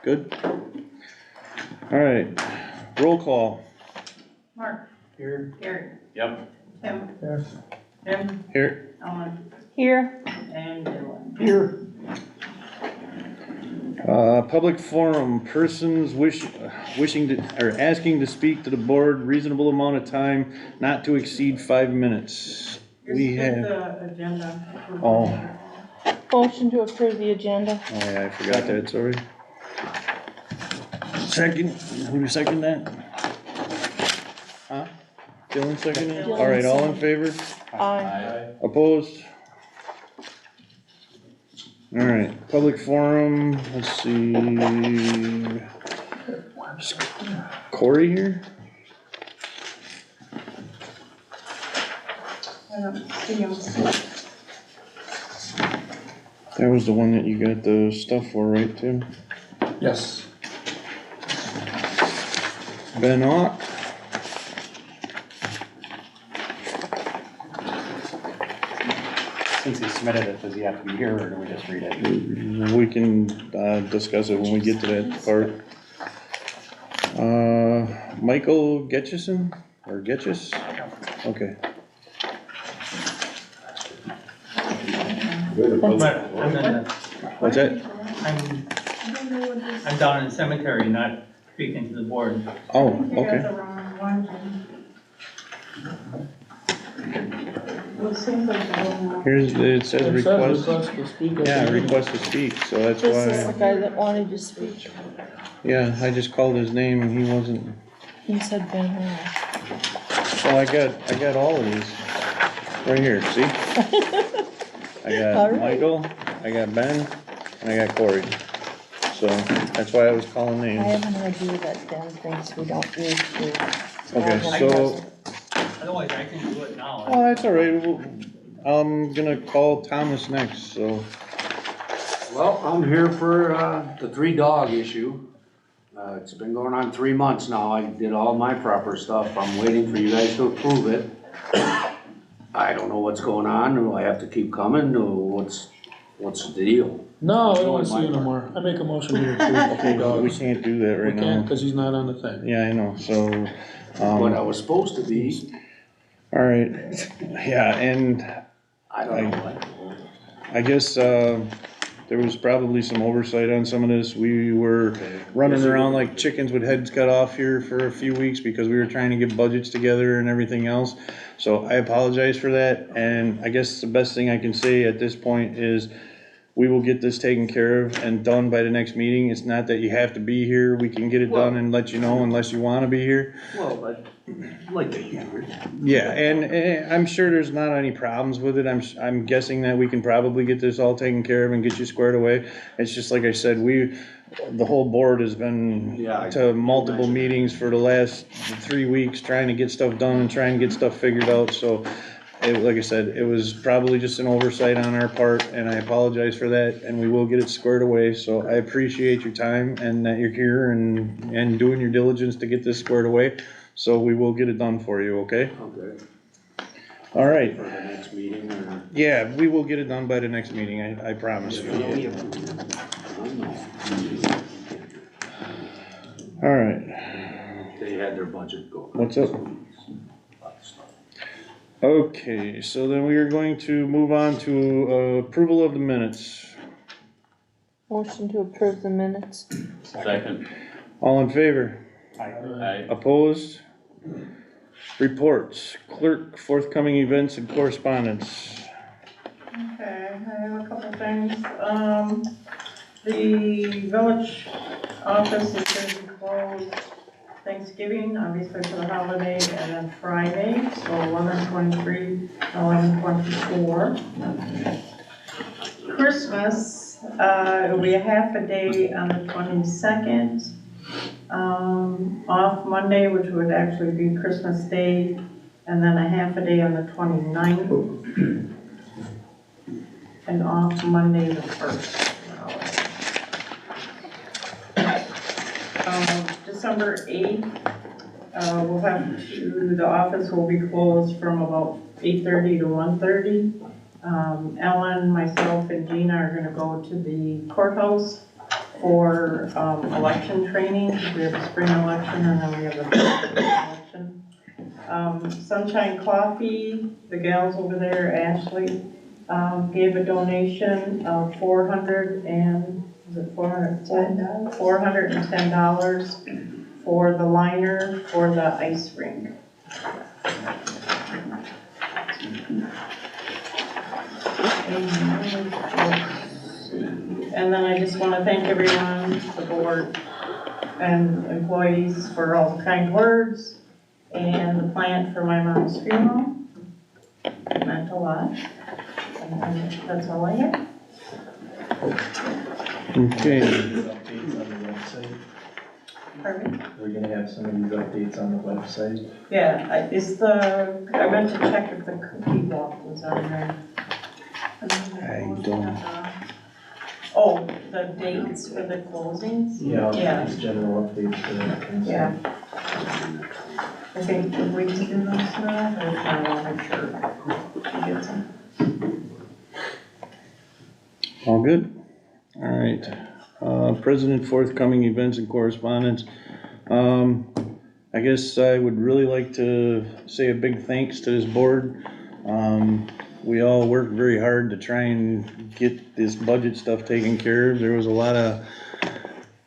Good? All right, roll call. Mark. Here. Gary. Yep. Tim. Yes. Jim. Here. Ellen. Here. And Dylan. Here. Public forum, persons wishing to, or asking to speak to the board, reasonable amount of time, not to exceed 5 minutes. We Just have, the agenda. oh, Motion to approve the agenda. oh yeah, I forgot that, sorry. Second, who second that? Huh? Dylan seconded it? All right, all in favor? Aye. Opposed? All right, public forum, let's see. Is Corey here? I don't see him. That was the one that you got the stuff for, right, Tim? Yes. Ben Ott? Since he submitted it, does he have to be here, or do we just read it? We can, discuss it when we get to that part. Michael Getchison, or Getchis? Okay. What's that? I'm down in the cemetery, not speaking to the board. Oh, You got okay. the wrong one, Jim. Well, it seems like the wrong one. Here's, it says request, to speak. yeah, request to speak, so that's This is the why, guy that wanted to speak. yeah, I just called his name and he wasn't, He said Ben Hall. so I got all of these, right here, see? I All got right. Michael, I got Ben, and I got Corey, so that's why I was calling I names. have an idea that Ben thinks we don't need to. Okay, so, Otherwise, I can do it now. oh, that's all right, I'm gonna call Thomas next, so, Well, I'm here for, the 3-dog issue. It's been going on 3 months now. I did all my proper stuff. I'm waiting for you guys to approve it. I don't know what's going on. Do I have to keep coming? Or what's the deal? No, I don't wanna see you no more. I make a motion to approve the okay, we dogs. can't do that We right can't, now. cause he's not on the thing. Yeah, I know, so, What I was supposed to be, all right, yeah, and I don't know. I guess, there was probably some oversight on some of this. We were running around like chickens with heads cut off here for a few weeks because we were trying to get budgets together and everything else. So I apologize for that, and I guess the best thing I can say at this point is we will get this taken care of and done by the next meeting. It's not that you have to be here. We can get it done and let you know unless you wanna be here. Well, I'd like to hear it. Yeah, and I'm sure there's not any problems with it. I'm guessing that we can probably get this all taken care of and get you squared away. It's just like I said, the whole board has been Yeah, to multiple meetings for the last 3 weeks trying to get stuff done and trying to get stuff figured out, so like I said, it was probably just an oversight on our part, and I apologize for that, and we will get it squared away, so I appreciate your time and that you're here and doing your diligence to get this squared away. So we will get it done for you, okay? Okay, All right, for the next meeting or? yeah, we will get it done by the next meeting, I promise you. I don't know. All right, They had their budget go. what's up? Okay, so then we are going to move on to approval of the minutes. Motion to approve the minutes. Second. All in favor? Aye. Opposed? Reports, clerk, forthcoming events and correspondence. Okay, I have a couple things. The village office is going to be closed Thanksgiving, obviously for the holiday, and then Friday, so 11/23, 11/24. Christmas, it'll be a half a day on the 22nd. Off Monday, which would actually be Christmas Day, and then a half a day on the 29th. And off Monday the 1st. December 8th, we'll have the office will be closed from about 8:30 to 1:30. Ellen, myself, and Gina are gonna go to the courthouse for, election training. We have a spring election and then we have a fall election. Sunshine Coffee, the gals over there, Ashley, gave a donation of $410 for the liner for the ice rink. And then I just want to thank everyone, the board and employees for all the kind words and the plant for my mom's funeral. It meant a lot. And that's all I have. Okay, Updates on the website. Pardon? We're gonna have some of these updates on the website. Yeah, I meant to check if the cookie walk was on there. I don't. Oh, the dates for the closings? Yeah. Just general updates for that. Yeah. I think we can do those now, or if not, I'll make sure she gets them. All good? All right. President forthcoming events and correspondence. I guess I would really like to say a big thanks to this board. We all worked very hard to try and get this budget stuff taken care of. There was a lot of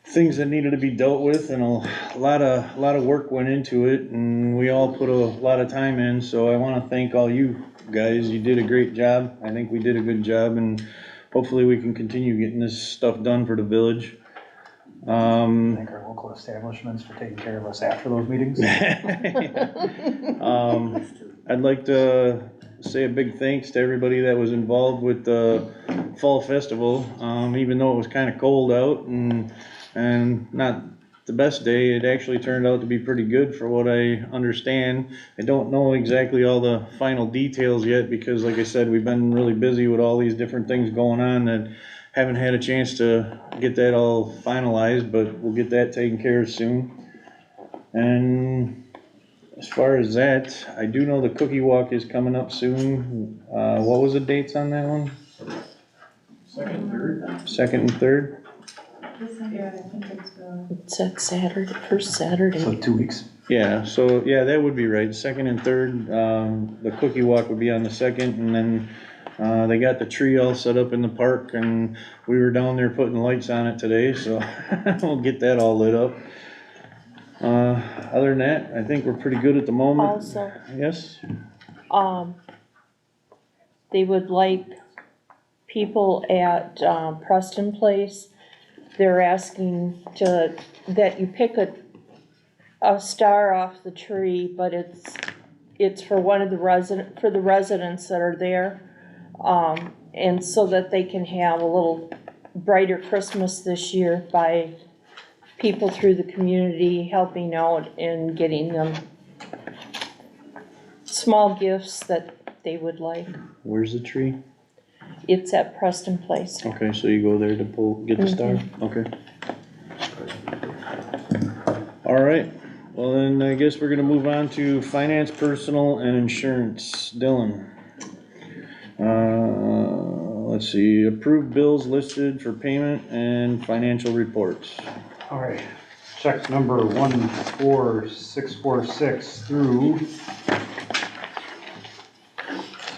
things that needed to be dealt with and a lot of work went into it, and we all put a lot of time in, so I want to thank all you guys. You did a great job. I think we did a good job, and hopefully we can continue getting this stuff done for the village. Thank our local establishments for taking care of us after those meetings. I'd like to say a big thanks to everybody that was involved with the fall festival. Even though it was kind of cold out and not the best day, it actually turned out to be pretty good for what I understand. I don't know exactly all the final details yet because, like I said, we've been really busy with all these different things going on that haven't had a chance to get that all finalized, but we'll get that taken care of soon. And as far as that, I do know the cookie walk is coming up soon. What was the dates on that one? Second and third? Yeah, I think it's, It's that Saturday, first Saturday. So 2 weeks. Yeah, so, yeah, that would be right, second and third. The cookie walk would be on the second, and then, they got the tree all set up in the park, and we were down there putting lights on it today, so we'll get that all lit up. Other than that, I think we're pretty good at the moment. Also, Yes? they would like people at, Preston Place, they're asking that you pick a star off the tree, but it's for one of the residents that are there. And so that they can have a little brighter Christmas this year by people through the community helping out and getting them small gifts that they would like. Where's the tree? It's at Preston Place. Okay, so you go there to get the star? Okay. All right, well then I guess we're gonna move on to finance, personal, and insurance. Dylan. Let's see, approved bills listed for payment and financial reports. All right, check number 14646 through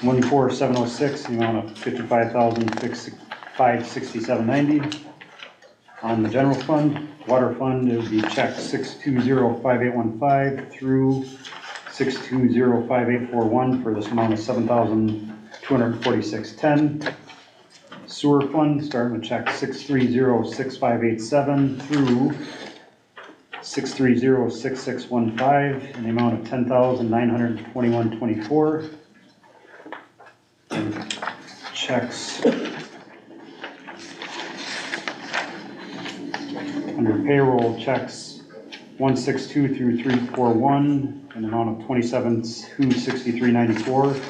14706, the amount of $55,567.90. On the general fund, water fund, it would be check 6205815 through 6205841 for this amount of $7,246.10. Sewer fund, starting with check 6306587 through 6306615 in the amount of $10,921.24. Checks under payroll, checks 162 through 341 in the amount of $27,263.94,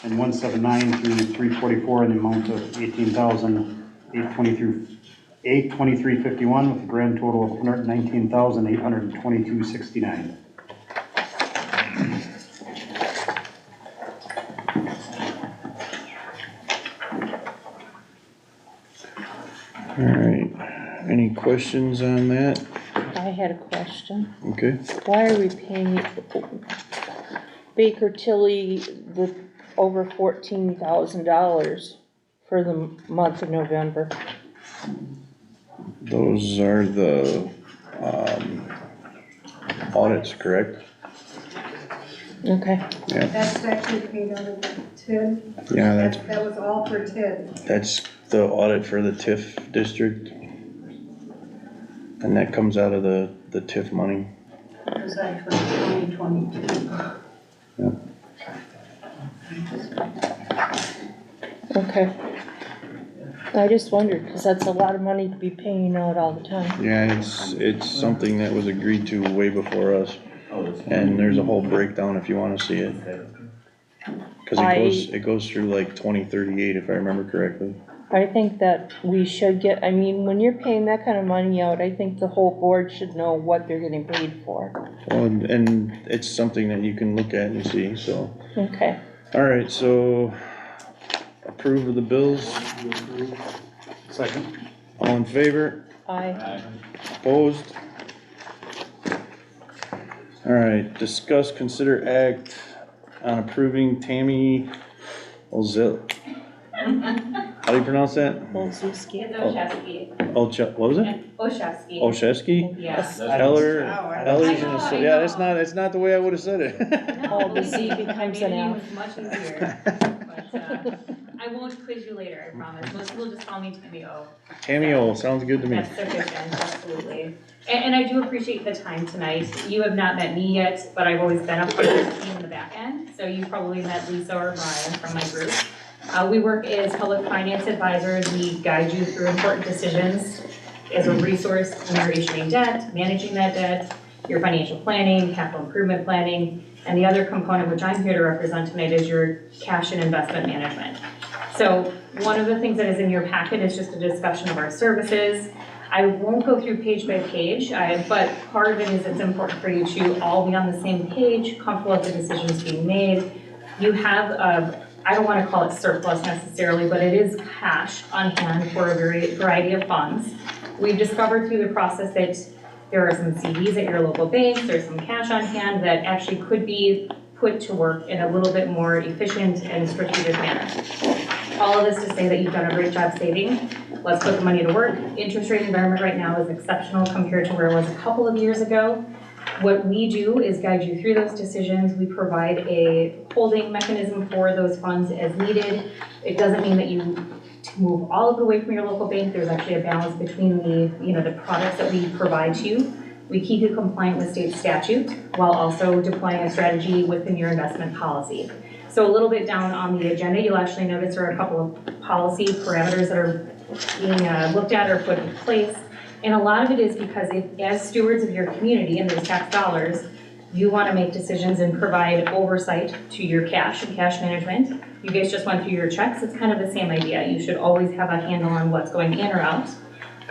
and 179 through 344 in the amount of $18,823.51, with a grand total of $119,822.69. All right, Any questions on that? I had a question. Okay. Why are we paying Baker Tilly the over $14,000 for the month of November? Those are the, audits, correct? Okay, Yeah, That's actually paid out of the TID. yeah, That was all for TID. that's the audit for the TIF district. And that comes out of the TIF money. It was actually 2022. okay. I just wondered, cause that's a lot of money to be paying out all the time. Yeah, it's something that was agreed to way before us. And there's a whole breakdown if you wanna see it. Cause it goes through like 2038 if I remember correctly. I think that we should get, I mean, when you're paying that kind of money out, I think the whole board should know what they're getting paid for. Well, and it's something that you can look at and see, so. Okay, Alright, so approve of the bills, Second. all in favor, I, opposed? Alright, discuss, consider act on approving Tammy Ozil. How do you pronounce that? Olszewski. It's Oshevsky. What was it? Oshevsky. Oshevsky? Yes. Eller, I Eller's know, in I yeah, know. that's not the way I would've said it. No, Oh, the believe Z me, becomes my an maiden name F. was much easier. But, I won't quiz you later, I promise. Most people just call me Tammy O. Tammy O, sounds good to me. That's sufficient, absolutely. And I do appreciate the time tonight. You have not met me yet, but I've always been a part of the team in the back end. So you probably met Lisa or Brian from my group. We work as public finance advisors. We guide you through important decisions as a resource when you're issuing debt, managing that debt, your financial planning, capital improvement planning, and the other component, which I'm here to represent tonight, is your cash and investment management. So one of the things that is in your packet is just a discussion of our services. I won't go through page by page, but part of it is it's important for you to all be on the same page, comfortable with the decisions being made. You have I don't want to call it surplus necessarily, but it is cash on hand for a variety of funds. We've discovered through the process that there are some CDs at your local banks, there's some cash on hand that actually could be put to work in a little bit more efficient and strategic manner. All of this to say that you've done a great job saving. Let's put the money to work. Interest rate environment right now is exceptional compared to where it was a couple of years ago. What we do is guide you through those decisions. We provide a holding mechanism for those funds as needed. It doesn't mean that you move all of it away from your local bank. There's actually a balance between the products that we provide to you. We keep you compliant with state statute while also deploying a strategy within your investment policy. So a little bit down on the agenda, you'll actually notice there are a couple of policy parameters that are being looked at or put in place. And a lot of it is because as stewards of your community and those tax dollars, you want to make decisions and provide oversight to your cash and cash management. You guys just went through your checks. It's kind of the same idea. You should always have a handle on what's going in or out.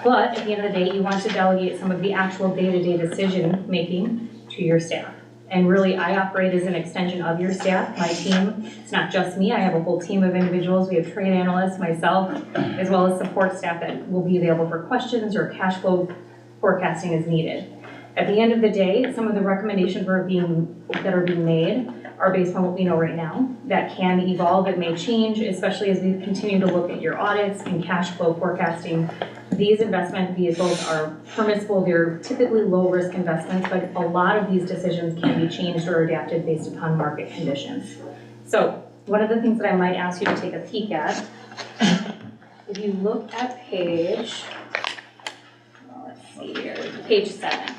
But at the end of the day, you want to delegate some of the actual day-to-day decision making to your staff. And really, I operate as an extension of your staff, my team. It's not just me. I have a whole team of individuals. We have trade analysts, myself, as well as support staff that will be available for questions or cash flow forecasting as needed. At the end of the day, some of the recommendations that are being made are based on what we know right now. That can evolve, it may change, especially as we continue to look at your audits and cash flow forecasting. These investment vehicles are permissible. They're typically low-risk investments, but a lot of these decisions can be changed or adapted based upon market conditions. So one of the things that I might ask you to take a peek at, if you look at page, let's see here, page 7.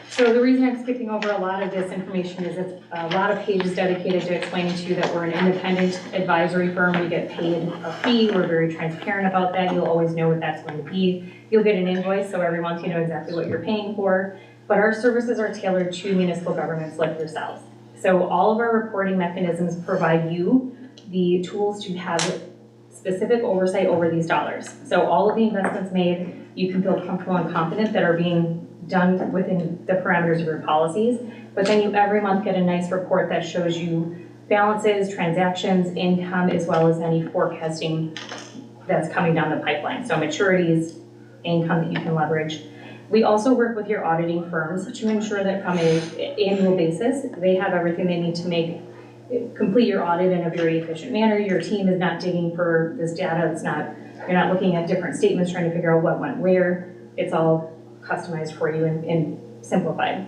So the reason I'm skipping over a lot of this information is it's a lot of pages dedicated to explaining to you that we're an independent advisory firm. We get paid a fee. We're very transparent about that. You'll always know what that's going to be. You'll get an invoice, so every month you know exactly what you're paying for. But our services are tailored to municipal governments like yourselves. So all of our reporting mechanisms provide you the tools to have specific oversight over these dollars. So all of the investments made, you can feel comfortable and confident that are being done within the parameters of your policies, but then you every month get a nice report that shows you balances, transactions, income, as well as any forecasting that's coming down the pipeline. So maturities, income that you can leverage. We also work with your auditing firms to ensure that from an annual basis, they have everything they need to complete your audit in a very efficient manner. Your team is not digging for this data. You're not looking at different statements trying to figure out what went where. It's all customized for you and simplified.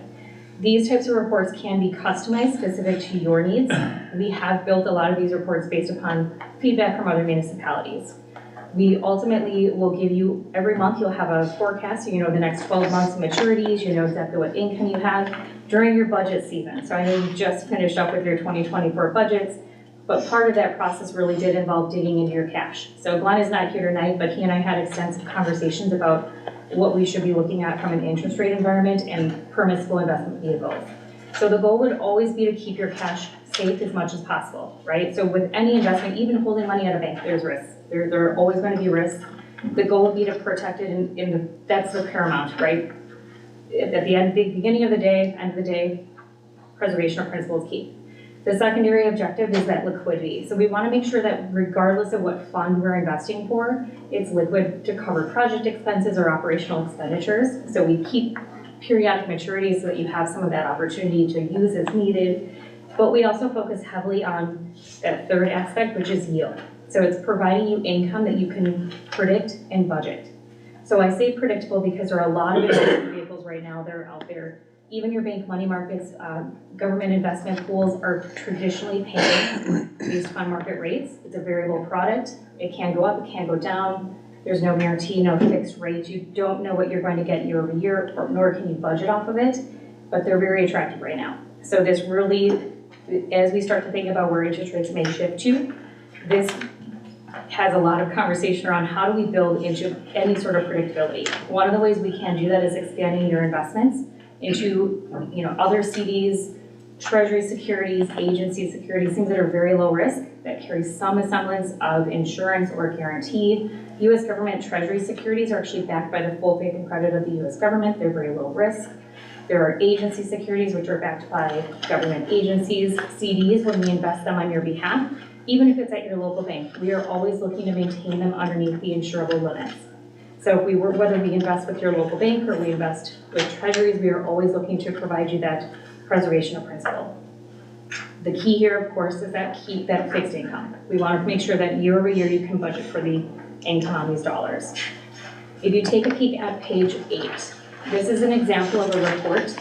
These types of reports can be customized specific to your needs. We have built a lot of these reports based upon feedback from other municipalities. We ultimately will give you, every month you'll have a forecast, so you know the next 12 months maturities, you know exactly what income you have during your budget season. So I know you just finished up with your 2024 budgets, but part of that process really did involve digging into your cash. So Glenn is not here tonight, but he and I had extensive conversations about what we should be looking at from an interest rate environment and permissible investment vehicles. So the goal would always be to keep your cash safe as much as possible, right? So with any investment, even holding money at a bank, there's risks. There are always going to be risks. The goal would be to protect it that's the paramount, right? At the beginning of the day, end of the day, preservation of principal is key. The secondary objective is that liquidity. So we want to make sure that regardless of what fund we're investing for, it's liquid to cover project expenses or operational expenditures. So we keep periodic maturities so that you have some of that opportunity to use as needed. But we also focus heavily on that third aspect, which is yield. So it's providing you income that you can predict and budget. So I say predictable because there are a lot of investment vehicles right now that are out there. Even your bank money markets, government investment pools are traditionally paying based on market rates. It's a variable product. It can go up, it can go down. There's no guarantee, no fixed rate. You don't know what you're going to get year over year, nor can you budget off of it, but they're very attractive right now. So this really, as we start to think about where interest rates may shift to, this has a lot of conversation around how do we build into any sort of predictability. One of the ways we can do that is expanding your investments into other CDs, treasury securities, agency securities, things that are very low risk, that carry some semblance of insurance or guarantee. U.S. government treasury securities are actually backed by the full faith and credit of the U.S. government. They're very low risk. There are agency securities which are backed by government agencies. CDs, when we invest them on your behalf, even if it's at your local bank, we are always looking to maintain them underneath the insurable limits. So whether we invest with your local bank or we invest with treasuries, we are always looking to provide you that preservation of principal. The key here, of course, is that fixed income. We want to make sure that year over year you can budget for the income on these dollars. If you take a peek at page 8, this is an example of a report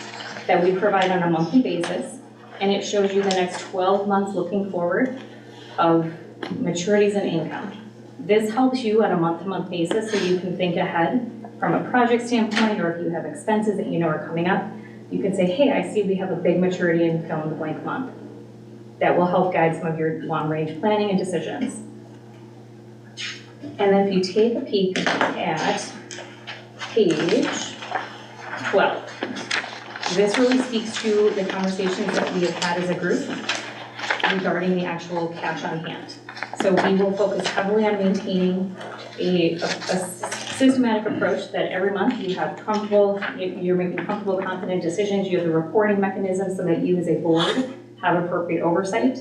that we provide on a monthly basis, and it shows you the next 12 months looking forward of maturities and income. This helps you on a month-to-month basis so you can think ahead from a project standpoint, or if you have expenses that you know are coming up, you can say, hey, I see we have a big maturity in fill in the blank month. That will help guide some of your long-range planning and decisions. And then if you take a peek at page 12, this really speaks to the conversations that we have had as a group regarding the actual cash on hand. So we will focus heavily on maintaining a systematic approach that every month you have you're making comfortable, confident decisions. You have the reporting mechanisms so that you as a board have appropriate oversight.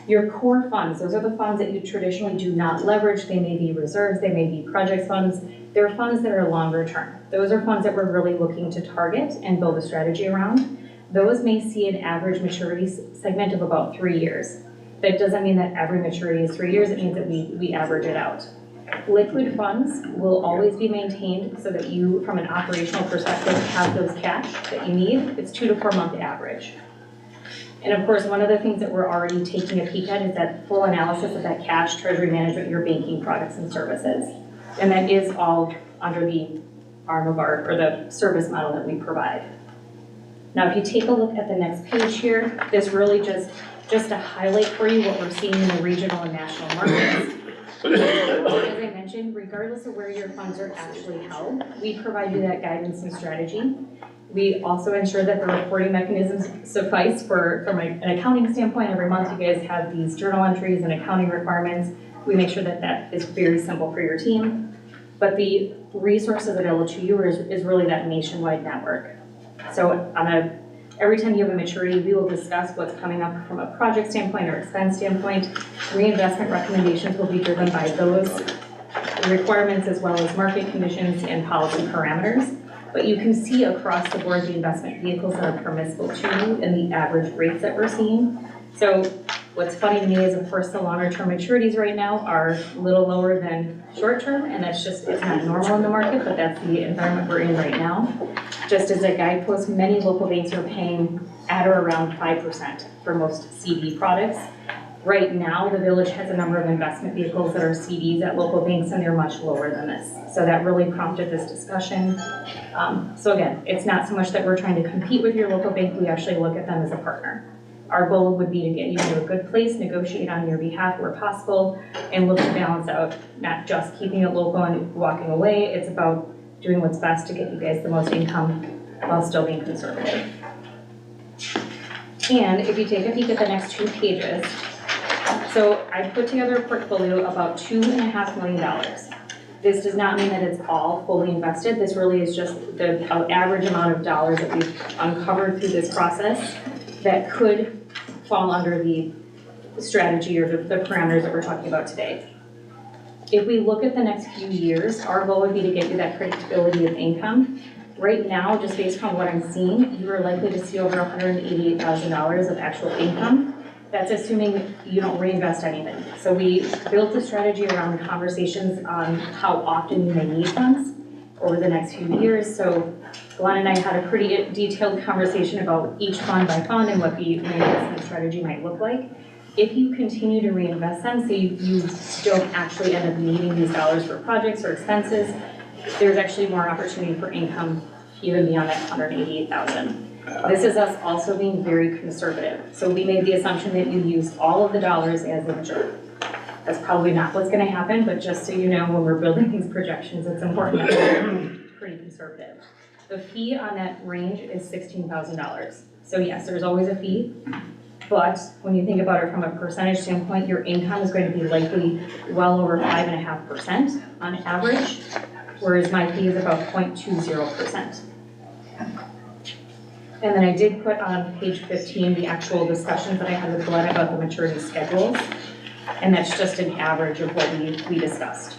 Your core funds, those are the funds that you traditionally do not leverage. They may be reserves, they may be project funds. They're funds that are longer term. Those are funds that we're really looking to target and build a strategy around. Those may see an average maturity segment of about 3 years. That doesn't mean that every maturity is 3 years, it means that we average it out. Liquid funds will always be maintained so that you, from an operational perspective, have those cash that you need. It's 2 to 4 month average. And of course, one of the things that we're already taking a peek at is that full analysis of that cash, treasury management, your banking products and services. And that is all under the arm of the service model that we provide. Now, if you take a look at the next page here, this really just to highlight for you what we're seeing in the regional and national markets. As I mentioned, regardless of where your funds are actually held, we provide you that guidance and strategy. We also ensure that the reporting mechanisms suffice from an accounting standpoint. Every month you guys have these journal entries and accounting requirements. We make sure that that is very simple for your team. But the resources available to you is really that nationwide network. So every time you have a maturity, we will discuss what's coming up from a project standpoint or expense standpoint. Reinvestment recommendations will be driven by those the requirements as well as market conditions and policy parameters. But you can see across the board the investment vehicles that are permissible to you and the average rates that we're seeing. So what's funny to me is, of course, the longer term maturities right now are a little lower than short term, and that's just, it's not normal in the market, but that's the environment we're in right now. Just as a guidepost, many local banks are paying at or around 5% for most CD products. Right now, the village has a number of investment vehicles that are CDs at local banks, and they're much lower than this. So that really prompted this discussion. So again, it's not so much that we're trying to compete with your local bank, we actually look at them as a partner. Our goal would be to get you to a good place, negotiate on your behalf where possible, and look to balance out, not just keeping it local and walking away. It's about doing what's best to get you guys the most income while still being conservative. And if you take a peek at the next 2 pages, so I put together a portfolio about $2.5 million. This does not mean that it's all fully invested. This really is just the average amount of dollars that we've uncovered through this process that could fall under the strategy or the parameters that we're talking about today. If we look at the next few years, our goal would be to get you that predictability of income. Right now, just based on what I'm seeing, you are likely to see over $188,000 of actual income. That's assuming you don't reinvest anything. So we built a strategy around conversations on how often you may need funds over the next few years. So Glenn and I had a pretty detailed conversation about each fund by fund and what the reinvestment strategy might look like. If you continue to reinvest them, so you don't actually end up needing these dollars for projects or expenses, there's actually more opportunity for income even beyond that $188,000. This is us also being very conservative. So we made the assumption that you use all of the dollars as they mature. That's probably not what's gonna happen, but just so you know, when we're building these projections, it's important that we're pretty conservative. The fee on that range is $16,000. So yes, there's always a fee, but when you think about it from a percentage standpoint, your income is going to be likely well over 5.5% on average, whereas my fee is about 0.20%. And then I did put on page 15 the actual discussions that I had with Glenn about the maturity schedules, and that's just an average of what we discussed.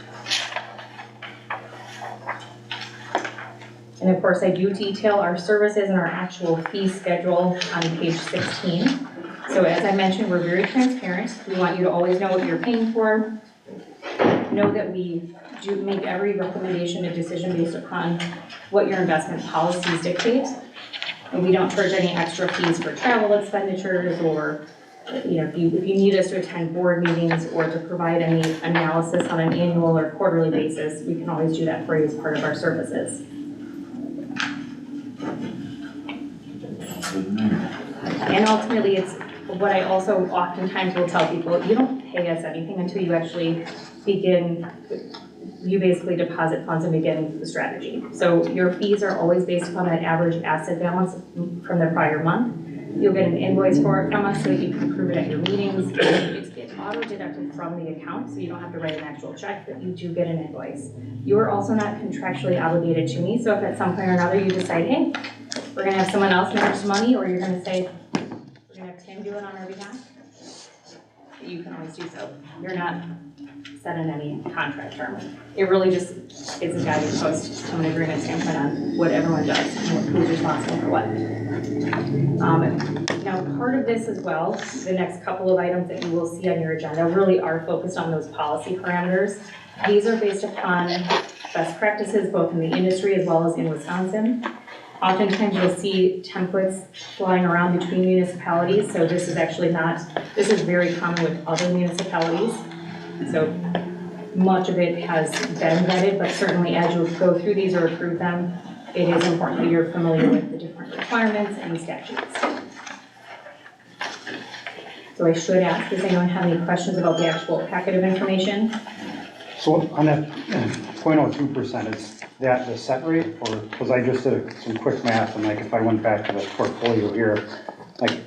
And of course, I do detail our services and our actual fee schedule on page 16. So as I mentioned, we're very transparent. We want you to always know what you're paying for. Know that we do make every recommendation a decision based upon what your investment policies dictate. And we don't charge any extra fees for travel expenditures or, if you need us to attend board meetings or to provide any analysis on an annual or quarterly basis, we can always do that for you as part of our services. And ultimately, it's what I also oftentimes will tell people, you don't pay us anything until you actually you basically deposit funds and begin the strategy. So your fees are always based upon that average asset balance from the prior month. You'll get an invoice for it from us so that you can prove it at your meetings. It's auto-deducted from the account, so you don't have to write an actual check, but you do get an invoice. You are also not contractually obligated to me, so if at some point or another you decide, hey, we're gonna have someone else manage the money, or you're gonna say, we're gonna have Tim do it on our behalf, you can always do so. You're not set in any contract term. It really just is a guiding post from an agreement standpoint on what everyone does and who's responsible for what. Now, part of this as well, the next couple of items that you will see on your agenda really are focused on those policy parameters. These are based upon best practices both in the industry as well as in Wisconsin. Oftentimes you'll see templates flying around between municipalities, so this is actually this is very common with other municipalities. So much of it has been vetted, but certainly as you go through these or approve them, it is important that you're familiar with the different requirements and statutes. So I should ask, does anyone have any questions about the actual packet of information? So on that 0.02%, is that the set rate, or, because I just did some quick math, and like if I went back to the portfolio here, like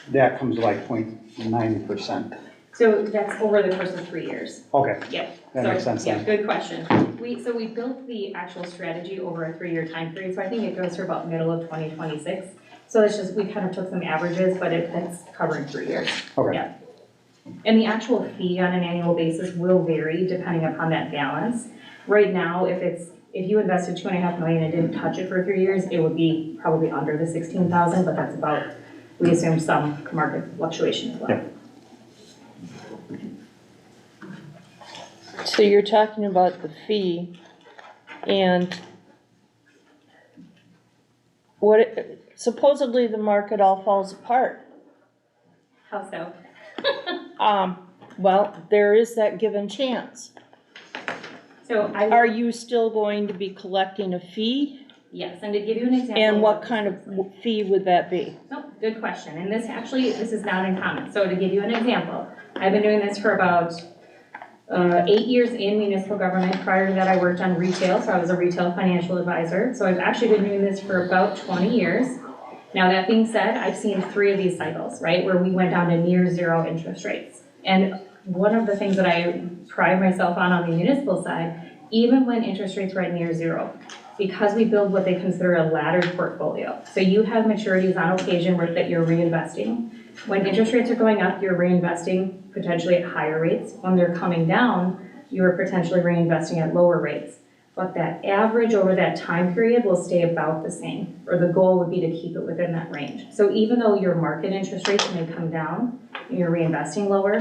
that comes to like 0.9%. So that's over the course of 3 years. Okay. Yep. That makes sense Yeah, then. good question. We built the actual strategy over a 3-year time period, so I think it goes through about middle of 2026. So it's just, we kind of took some averages, but it's covering 3 years. Okay. Yeah. And the actual fee on an annual basis will vary depending upon that balance. Right now, if you invested 2.5 million and didn't touch it for 3 years, it would be probably under the 16,000, but that's about, we assume some market fluctuation as well. Yeah. So you're talking about the fee and supposedly the market all falls apart. How so? Well, there is that given chance. So I. Are you still going to be collecting a fee? Yes, and to give you an example. And what this kind looks of like. fee would that be? Oh, good question, and this is not uncommon. So to give you an example, I've been doing this for about 8 years in municipal government. Prior to that, I worked on retail, so I was a retail financial advisor. So I've actually been doing this for about 20 years. Now, that being said, I've seen 3 of these cycles, right, where we went down to near zero interest rates. And one of the things that I pride myself on the municipal side, even when interest rates were at near zero, because we build what they consider a laddered portfolio. So you have maturities on occasion that you're reinvesting. When interest rates are going up, you're reinvesting potentially at higher rates. When they're coming down, you're potentially reinvesting at lower rates. But that average over that time period will stay about the same, or the goal would be to keep it within that range. So even though your market interest rates may come down, and you're reinvesting lower,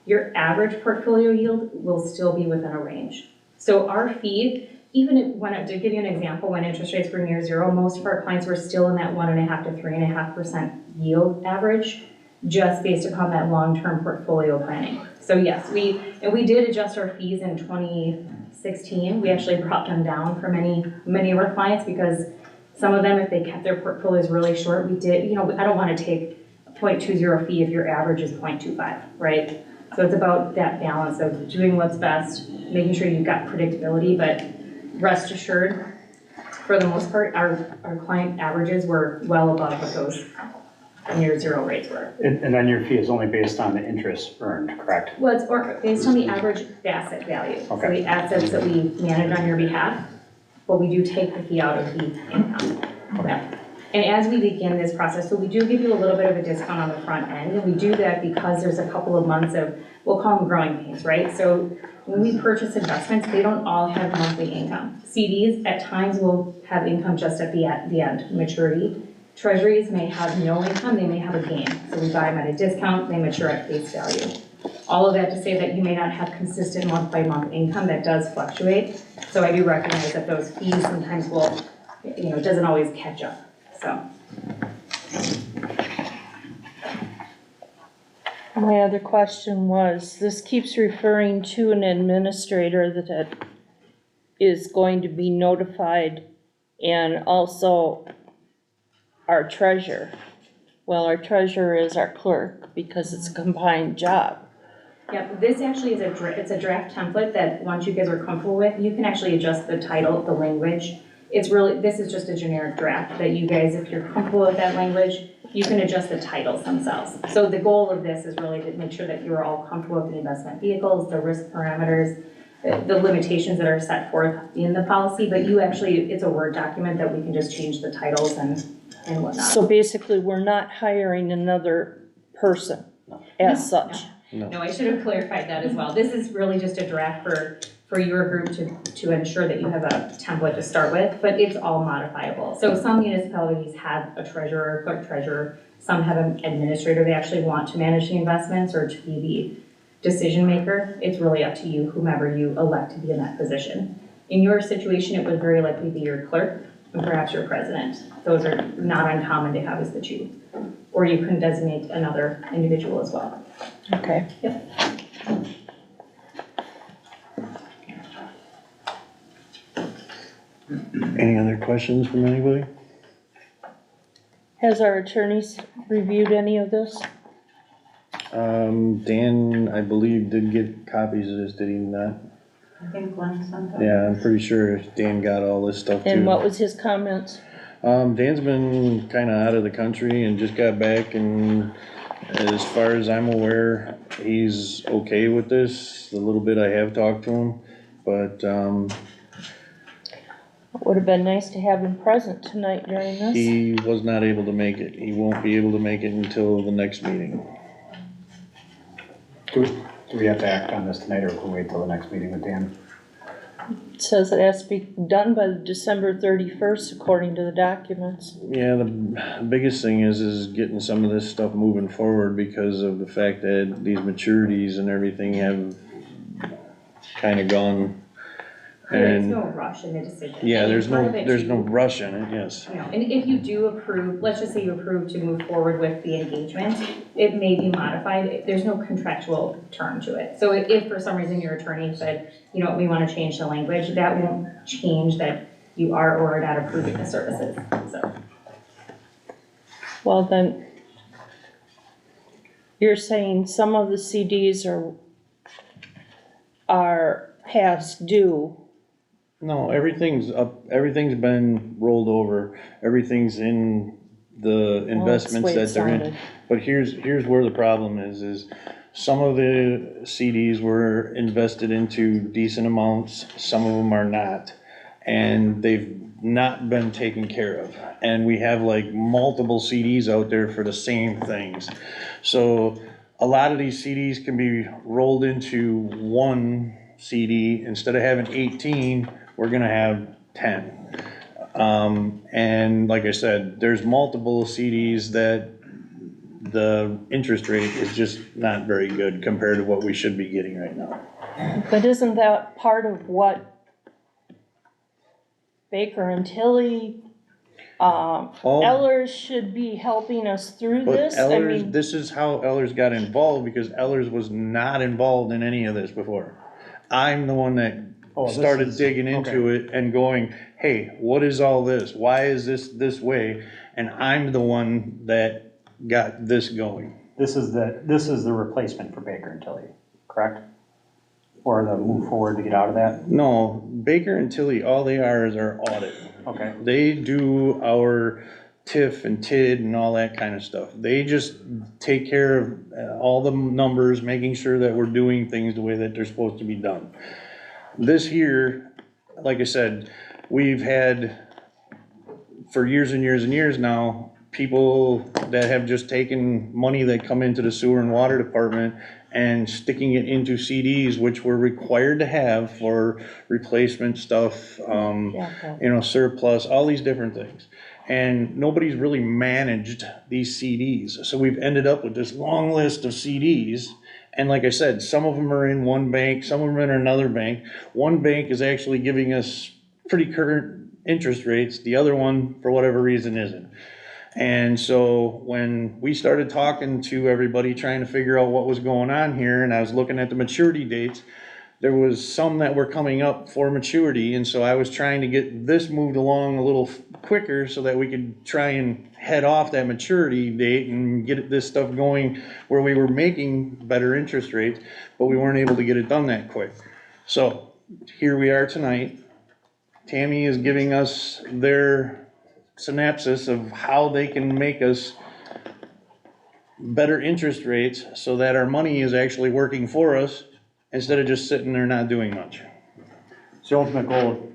your average portfolio yield will still be within a range. So our fee, even if, to give you an example, when interest rates were near zero, most of our clients were still in that 1.5% to 3.5% yield average, just based upon that long-term portfolio planning. So yes, we did adjust our fees in 2016. We actually brought them down for many of our clients, because some of them, if they kept their portfolios really short, we did, I don't want to take a 0.20 fee if your average is 0.25, right? So it's about that balance of doing what's best, making sure you've got predictability, but rest assured, for the most part, our client averages were well above what those near zero rates were. And then your fee is only based on the interest earned, correct? Well, it's based on the average asset value. So Okay. the assets that we manage on your behalf, but we do take the fee out of the income. Okay. And as we begin this process, so we do give you a little bit of a discount on the front end, and we do that because there's a couple of months of, we'll call them growing pains, right? So when we purchase investments, they don't all have monthly income. CDs at times will have income just at the end, maturity. Treasuries may have no income, they may have a gain. So we buy them at a discount, they mature at face value. All of that to say that you may not have consistent month-by-month income, that does fluctuate. So I do recognize that those fees sometimes will, it doesn't always catch up, so. My other question was, this keeps referring to an administrator that is going to be notified, and also our treasurer. Well, our treasurer is our clerk because it's a combined job. Yeah, this actually is it's a draft template that once you guys are comfortable with, you can actually adjust the title, the language. This is just a generic draft that you guys, if you're comfortable with that language, you can adjust the titles themselves. So the goal of this is really to make sure that you're all comfortable with the investment vehicles, the risk parameters, the limitations that are set forth in the policy, but it's a Word document that we can just change the titles and whatnot. So basically, we're not hiring another person as such. No, I should have clarified that as well. This is really just a draft for your group to ensure that you have a template to start with, but it's all modifiable. So some municipalities have a treasurer, clerk treasurer, some have an administrator they actually want to manage the investments or to be the decision maker. It's really up to you, whomever you elect to be in that position. In your situation, it would very likely be your clerk and perhaps your president. Those are not uncommon to have as the chief. Or you can designate another individual as well. Okay. Yep. Any other questions from anybody? Has our attorneys reviewed any of this? Dan, I believe, did get copies of this, did he not? I think Glenn sent them. Yeah, I'm pretty sure Dan got all this stuff too. And what was his comments? Dan's been kinda out of the country and just got back, and as far as I'm aware, he's okay with this, the little bit I have talked to him, but, It would have been nice to have him present tonight during this. he was not able to make it. He won't be able to make it until the next meeting. Do we have to act on this tonight, or can we wait till the next meeting with Dan? It says it has to be done by December 31st according to the documents. Yeah, the biggest thing is getting some of this stuff moving forward because of the fact that these maturities and everything have kinda gone. There's And, no rush in the decision. yeah, And there's part no, of it there's too- no rush in it, yes. You know, and if you do approve, let's just say you approve to move forward with the engagement, it may be modified, there's no contractual term to it. So if for some reason your attorney said, you know, we wanna change the language, that won't change that you are or are not approving the services, so. Well, then, you're saying some of the CDs are past due. No, everything's up, everything's been rolled over, everything's in the investments that they're in. But here's where the problem is some of the CDs were invested into decent amounts, some of them are not. And they've not been taken care of. And we have like multiple CDs out there for the same things. So a lot of these CDs can be rolled into one CD. Instead of having 18, we're gonna have 10. And like I said, there's multiple CDs that the interest rate is just not very good compared to what we should be getting right now. But isn't that part of what Baker and Tilly, Ellers should be helping us through But this? I Ellers, mean, this is how Ellers got involved, because Ellers was not involved in any of this before. I'm the one that Oh, this started is- digging into it and going, hey, what is all this? Why is this way? And I'm the one that got this going. This is the replacement for Baker and Tilly, correct? Or the move forward to get out of that? No, Baker and Tilly, all they are is our audit. Okay, They do our TIF and TID and all that kind of stuff. They just take care of all the numbers, making sure that we're doing things the way that they're supposed to be done. This here, like I said, we've had for years and years and years now, people that have just taken money that come into the sewer and water department and sticking it into CDs, which we're required to have for replacement stuff, surplus, all these different things. And nobody's really managed these CDs. So we've ended up with this long list of CDs. And like I said, some of them are in one bank, some of them are in another bank. One bank is actually giving us pretty current interest rates. The other one, for whatever reason, isn't. And so when we started talking to everybody, trying to figure out what was going on here, and I was looking at the maturity dates, there was some that were coming up for maturity. And so I was trying to get this moved along a little quicker so that we could try and head off that maturity date and get this stuff going where we were making better interest rates, but we weren't able to get it done that quick. So here we are tonight. Tammy is giving us their synopsis of how they can make us better interest rates so that our money is actually working for us instead of just sitting there not doing much. so the ultimate goal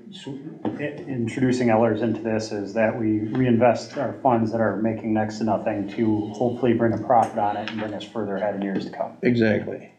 of introducing Ellers into this is that we reinvest our funds that are making next to nothing to hopefully bring a profit on it and bring us further ahead in years to come. Exactly.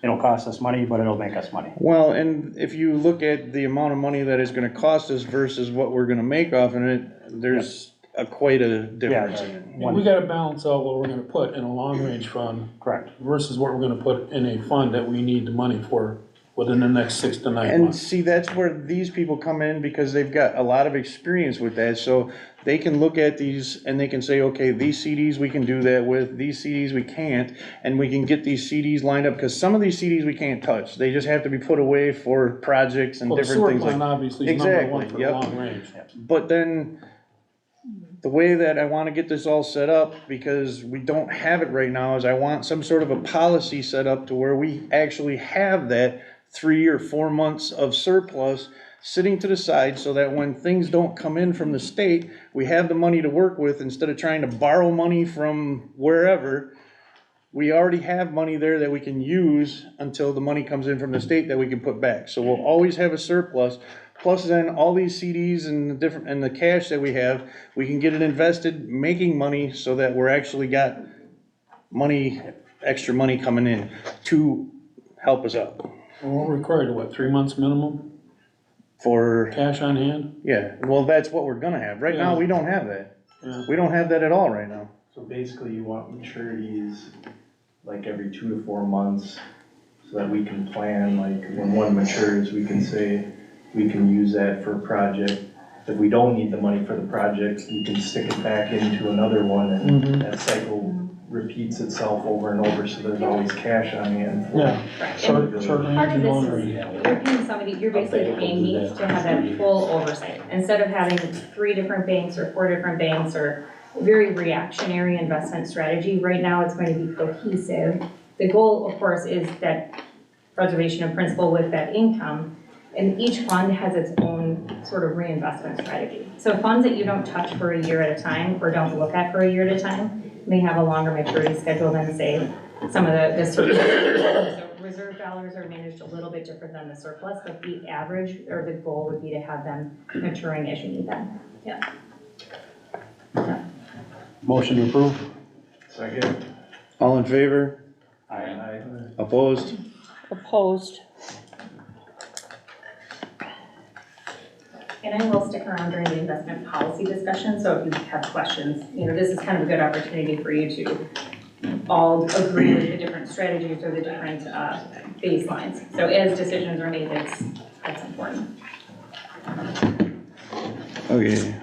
It'll cost us money, but it'll make us money. Well, and if you look at the amount of money that it's gonna cost us versus what we're gonna make off of it, there's quite a difference in it. And we gotta balance out what we're gonna put in a long-range fund Correct. versus what we're gonna put in a fund that we need the money for within the next 6 to 9 And months. see, that's where these people come in because they've got a lot of experience with that, so they can look at these and they can say, okay, these CDs we can do that with, these CDs we can't, and we can get these CDs lined up, because some of these CDs we can't touch, they just have to be put away for projects and Well, the different sewer things like plan that. obviously is number one Exactly, for yep. long range. But then, the way that I wanna get this all set up, because we don't have it right now, is I want some sort of a policy set up to where we actually have that 3 or 4 months of surplus sitting to the side, so that when things don't come in from the state, we have the money to work with instead of trying to borrow money from wherever. We already have money there that we can use until the money comes in from the state that we can put back. So we'll always have a surplus. Plus then all these CDs and the cash that we have, we can get it invested, making money so that we're actually got money extra money coming in to help us out. Well, we're required to what, 3 months minimum For, cash on hand? yeah, well, that's what we're gonna have. Right now, Yeah. we don't have that. Yeah. We don't have that at all right now. So basically you want maturities like every 2 to 4 months so that we can plan, like when one matures, we can say, we can use that for a project. If we don't need the money for the project, we can stick it back into another one and that cycle repeats itself over and over, so there's always cash on hand. Yeah. Right. Short, And short part of range loan this or? is, you're paying somebody, you're basically paying me to have that full oversight. Instead of having 3 different banks or 4 different banks or very reactionary investment strategy, right now it's going to be cohesive. The goal, of course, is that preservation of principal with that income, and each fund has its own sort of reinvestment strategy. So funds that you don't touch for a year at a time or don't look at for a year at a time may have a longer maturity schedule than, say, some of the surplus. So reserve dollars are managed a little bit different than the surplus, but the average or the goal would be to have them maturing as you need them. Yeah. Motion to approve? Second. All in favor? Aye. Opposed? Opposed. And I will stick around during the investment policy discussion, so if you have questions, this is kind of a good opportunity for you to all agree with the different strategies or the different baselines. So as decisions are made, that's important. Okay.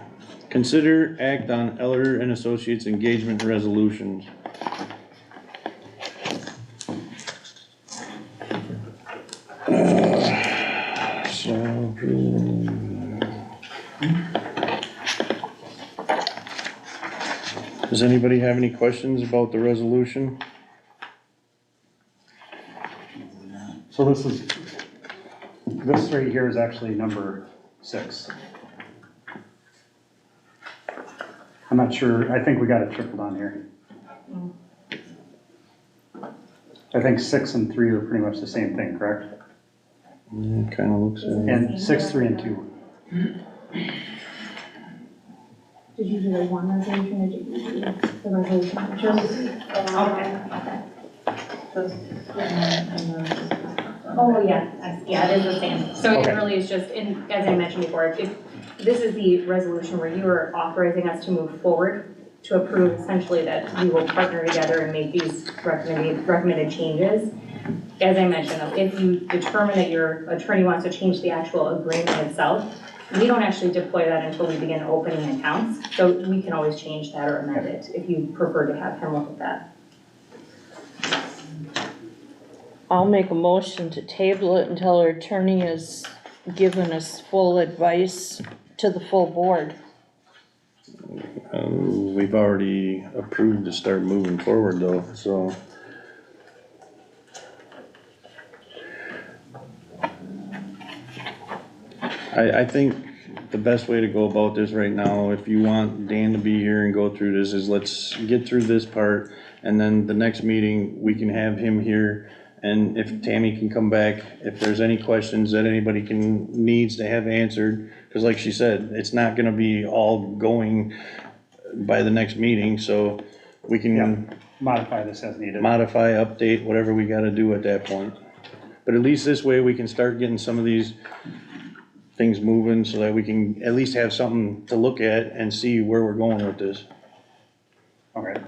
Consider act on Eller and Associates engagement resolutions. Does anybody have any questions about the resolution? So this right here is actually number 6. I'm not sure, I think we got it tripled on here. I think 6 and 3 are pretty much the same thing, correct? Kinda looks like. And 6, 3, and 2. Did you do the one resolution or did you do the resolution? Oh, yeah, it is the same. So it Okay. really is just, as I mentioned before, if this is the resolution where you are authorizing us to move forward to approve essentially that we will partner together and make these recommended changes. As I mentioned, if you determine that your attorney wants to change the actual agreement itself, we don't actually deploy that until we begin opening accounts. So we can always change that or amend it if you prefer to have him look at that. I'll make a motion to table it until our attorney has given us full advice to the full board. We've already approved to start moving forward though, so. I think the best way to go about this right now, if you want Dan to be here and go through this, is let's get through this part. And then the next meeting, we can have him here. And if Tammy can come back, if there's any questions that anybody needs to have answered, cause like she said, it's not gonna be all going by the next meeting, so we can Modify this as needed. modify, update, whatever we gotta do at that point. But at least this way, we can start getting some of these things moving so that we can at least have something to look at and see where we're going with this. Okay.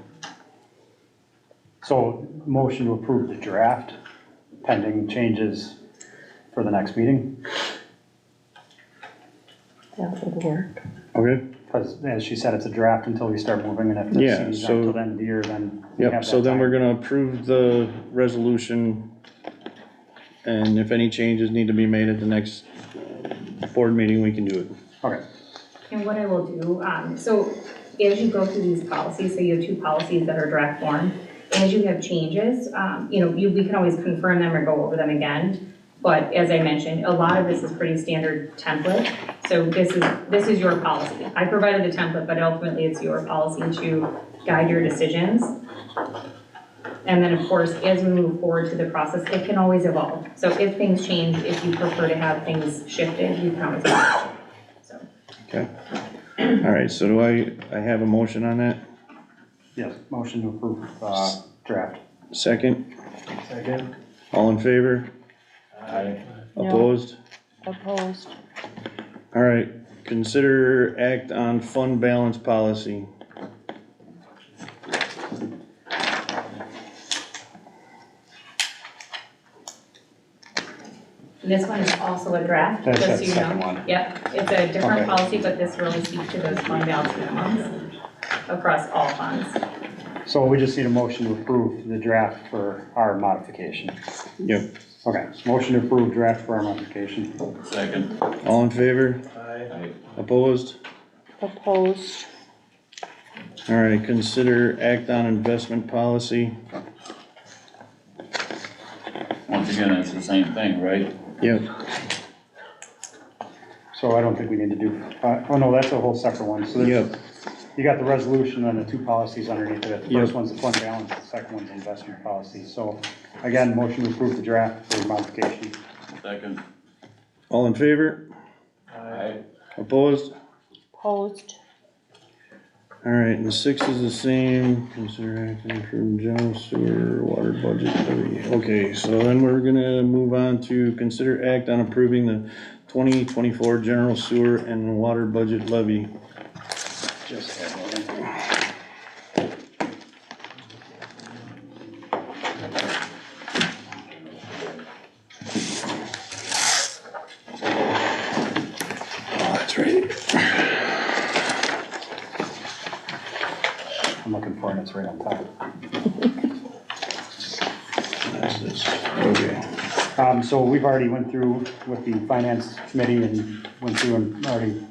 So, motion to approve the draft pending changes for the next meeting? That would work. Okay? Because as she said, it's a draft until we start moving, and if the Yeah, CD's so- not till the end of the year, then we have Yep, that so then time. we're gonna approve the resolution. And if any changes need to be made at the next board meeting, we can do it. Okay, And what I will do, so as you go through these policies, so you have 2 policies that are draft form, as you have changes, we can always confirm them or go over them again. But as I mentioned, a lot of this is pretty standard template. So this is your policy. I provided the template, but ultimately it's your policy to guide your decisions. And then, of course, as we move forward to the process, it can always evolve. So if things change, if you prefer to have things shifted, you can always do that. So. Okay? All right, so I have a motion on that? yes, motion to approve, draft. Second, Second. all in favor? Aye. No. Opposed? Opposed? Alright, consider act on fund balance policy. This one is also a draft, That's just that so you second know. one. Yep, it's a different Okay. policy, but this really speaks to those fund balance minimums across all funds. So we just need a motion to approve the draft for our modification. Yep, Okay, motion to approve draft for our modification. Second. all in favor? Aye. Opposed? Opposed? Alright, consider act on investment policy. Once again, it's the same thing, right? Yep, So I don't think we need to do, oh no, that's a whole separate one. So there's, yep, you got the resolution and the two policies underneath it. The first Yep. one's the fund balance, the second one's investment policy. So again, motion to approve the draft for modification. Second. all in favor? Aye. Opposed? Opposed? Alright, and 6 is the same, consider acting for general sewer, water budget levy. Okay, so then we're gonna move on to consider act on approving the 2024 general sewer and water budget levy. Just have one. Oh, that's right. I'm looking for it, and it's right on top. That's this, okay. So we've already went through with the finance committee and went through and already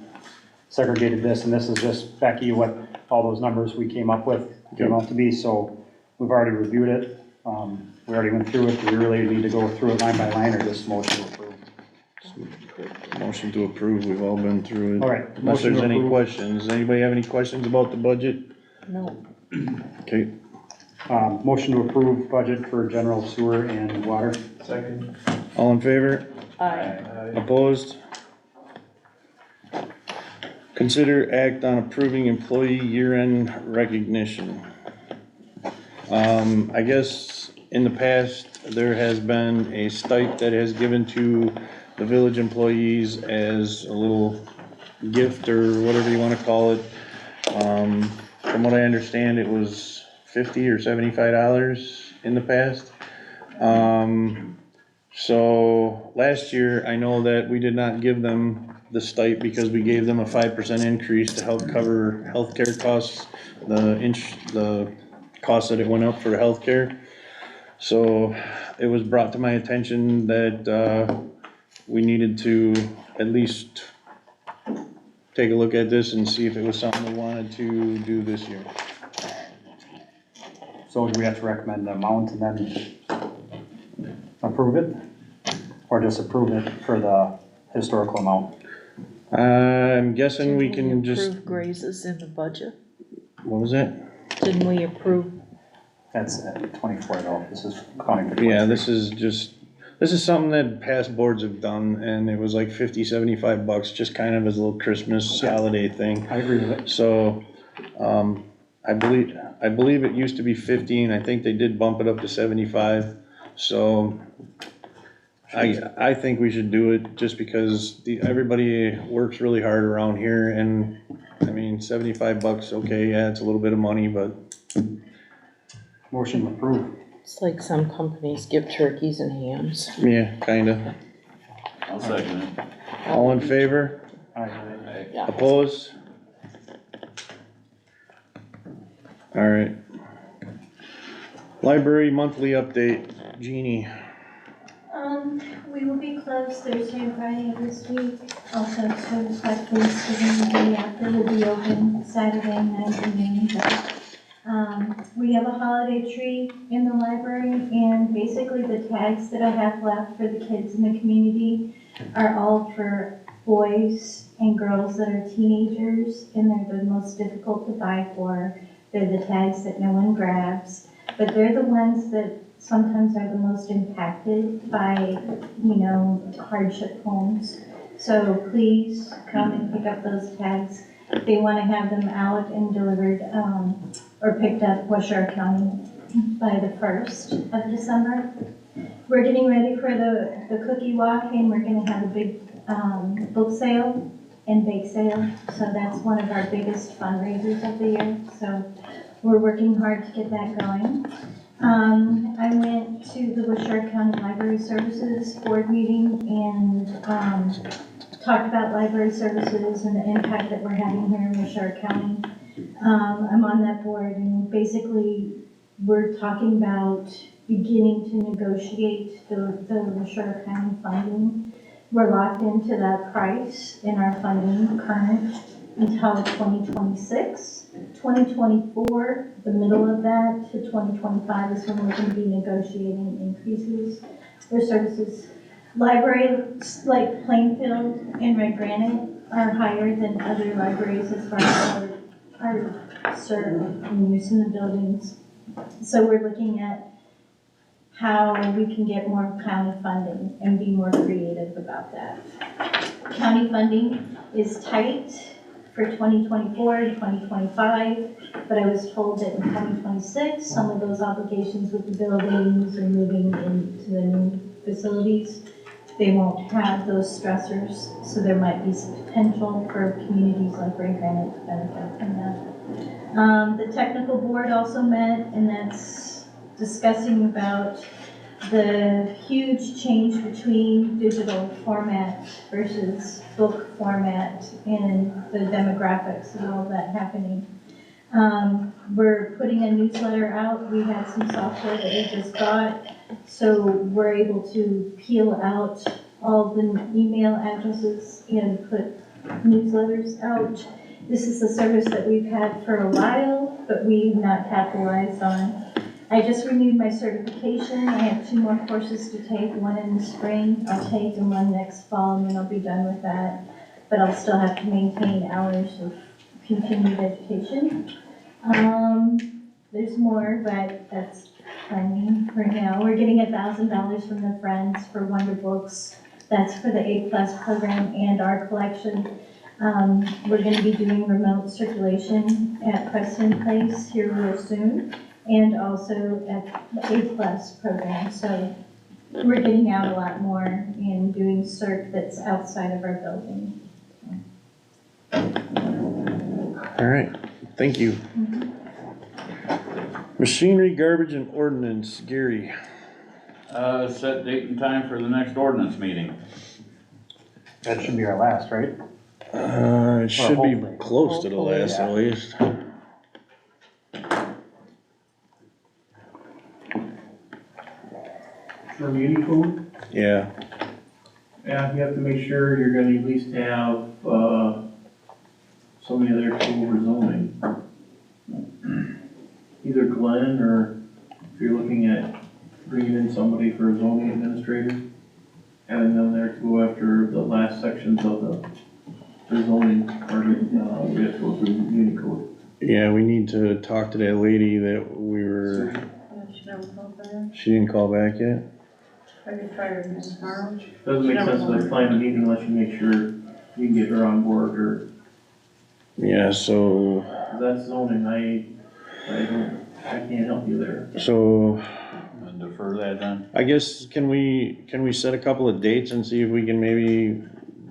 segregated this, and this is just, Becky, what all those numbers we came up with came out to be, so we've already reviewed it. We already went through it. Do we really need to go through it line by line, or just motion to approve? Motion to approve, we've all been through it. All right, Unless motion there's to any approve. questions, does anybody have any questions about the budget? No. Okay, Motion to approve budget for general sewer and water. Second. all in favor? Aye. Aye. Opposed? Consider act on approving employee year-end recognition. I guess in the past, there has been a stipend that has given to the village employees as a little gift or whatever you wanna call it. From what I understand, it was $50 or $75 in the past. So last year, I know that we did not give them the stipend because we gave them a 5% increase to help cover healthcare costs, the cost that it went up for healthcare. So it was brought to my attention that, we needed to at least take a look at this and see if it was something we wanted to do this year. So do we have to recommend the amount and then approve it? Or just approve it for the historical amount? I'm guessing we Didn't can just, approve raises in the budget? what was that? Didn't we approve? That's at 24 though, this is counting for. Yeah, this is something that past boards have done, and it was like $50-$75, just kind of as a little Christmas holiday thing. I agree with it. So, I believe it used to be 50, and I think they did bump it up to 75, so I think we should do it just because everybody works really hard around here, and, I mean, $75, okay, yeah, it's a little bit of money, but Motion approved. It's like some companies give turkeys and hams. yeah, kinda. I'll second it. All in favor? Aye. Yeah. Opposed? Alright. Library monthly update, Jeannie. We will be closed Thursday and Friday of this week. Also, to reflect Thanksgiving, the day after will be open Saturday, 9 to noon. We have a holiday tree in the library, and basically the tags that I have left for the kids in the community are all for boys and girls that are teenagers, and they're the most difficult to buy for. They're the tags that no one grabs, but they're the ones that sometimes are the most impacted by, hardship homes. So please come and pick up those tags. They want to have them out and delivered, or picked up Washara County by the 1st of December. We're getting ready for the cookie walk, and we're gonna have a big book sale and bake sale. So that's one of our biggest fundraisers of the year. So we're working hard to get that going. I went to the Wishart County Library Services Board meeting and talked about library services and the impact that we're having here in Wishart County. I'm on that board, and basically we're talking about beginning to negotiate the Wishart County funding. We're locked into that price in our funding current until 2026. 2024, the middle of that to 2025 is when we're going to be negotiating increases for services. Libraries like Plainfield and Redgranite are higher than other libraries as far as our serve and use in the buildings. So we're looking at how we can get more county funding and be more creative about that. County funding is tight for 2024 and 2025, but I was told that in 2026, some of those obligations with the buildings and moving into the new facilities, they won't have those stressors, so there might be some potential for communities like Redgranite to benefit from that. The technical board also met, and that's discussing about the huge change between digital format versus book format and the demographics and all that happening. We're putting a newsletter out. We had some software that we just got, so we're able to peel out all the email addresses and put newsletters out. This is a service that we've had for a while, but we've not capitalized on. I just renewed my certification. I have 2 more courses to take, one in the spring I'll take and one next fall, and then I'll be done with that. But I'll still have to maintain hours of continued education. There's more, but that's plenty for now. We're getting $1,000 from the Friends for Wonder Books. That's for the A+ program and our collection. We're gonna be doing remote circulation at Preston Place here real soon, and also at the A+ program. So we're getting out a lot more and doing CERC that's outside of our building. All right, thank you. Machinery, garbage, and ordinance, Gary. Set date and time for the next ordinance meeting. That should be our last, right? It should be hopefully. close to the last at least. For Unicode, Yeah, yeah, you have to make sure you're gonna at least have, somebody there to over zoning. Either Glenn, or if you're looking at bringing in somebody for a zoning administrator, having them there to go after the last sections of the zoning, or, we have to go through Unicode. yeah, we need to talk to that lady that we were, Yeah, she never called back. she didn't call back yet? I could try her tomorrow. Doesn't make sense to plan a meeting unless you make sure you can get her on board, or, Yeah, so, that's zoning, I can't help you there. so And defer that then. I guess, can we set a couple of dates and see if we can maybe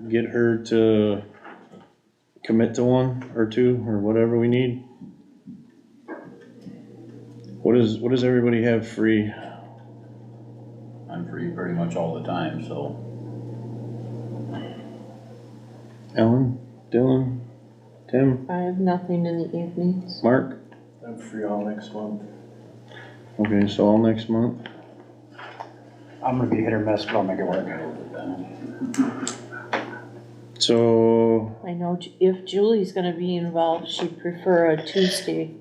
get her to commit to 1 or 2 or whatever we need? What does everybody have free? I'm free pretty much all the time, so. Ellen, Dylan, Tim, I have nothing in the evenings. Mark? I'm free all next month. Okay, so all next month? I'm gonna be hit or miss, but I'll make it work. So, I know if Julie's gonna be involved, she'd prefer a Tuesday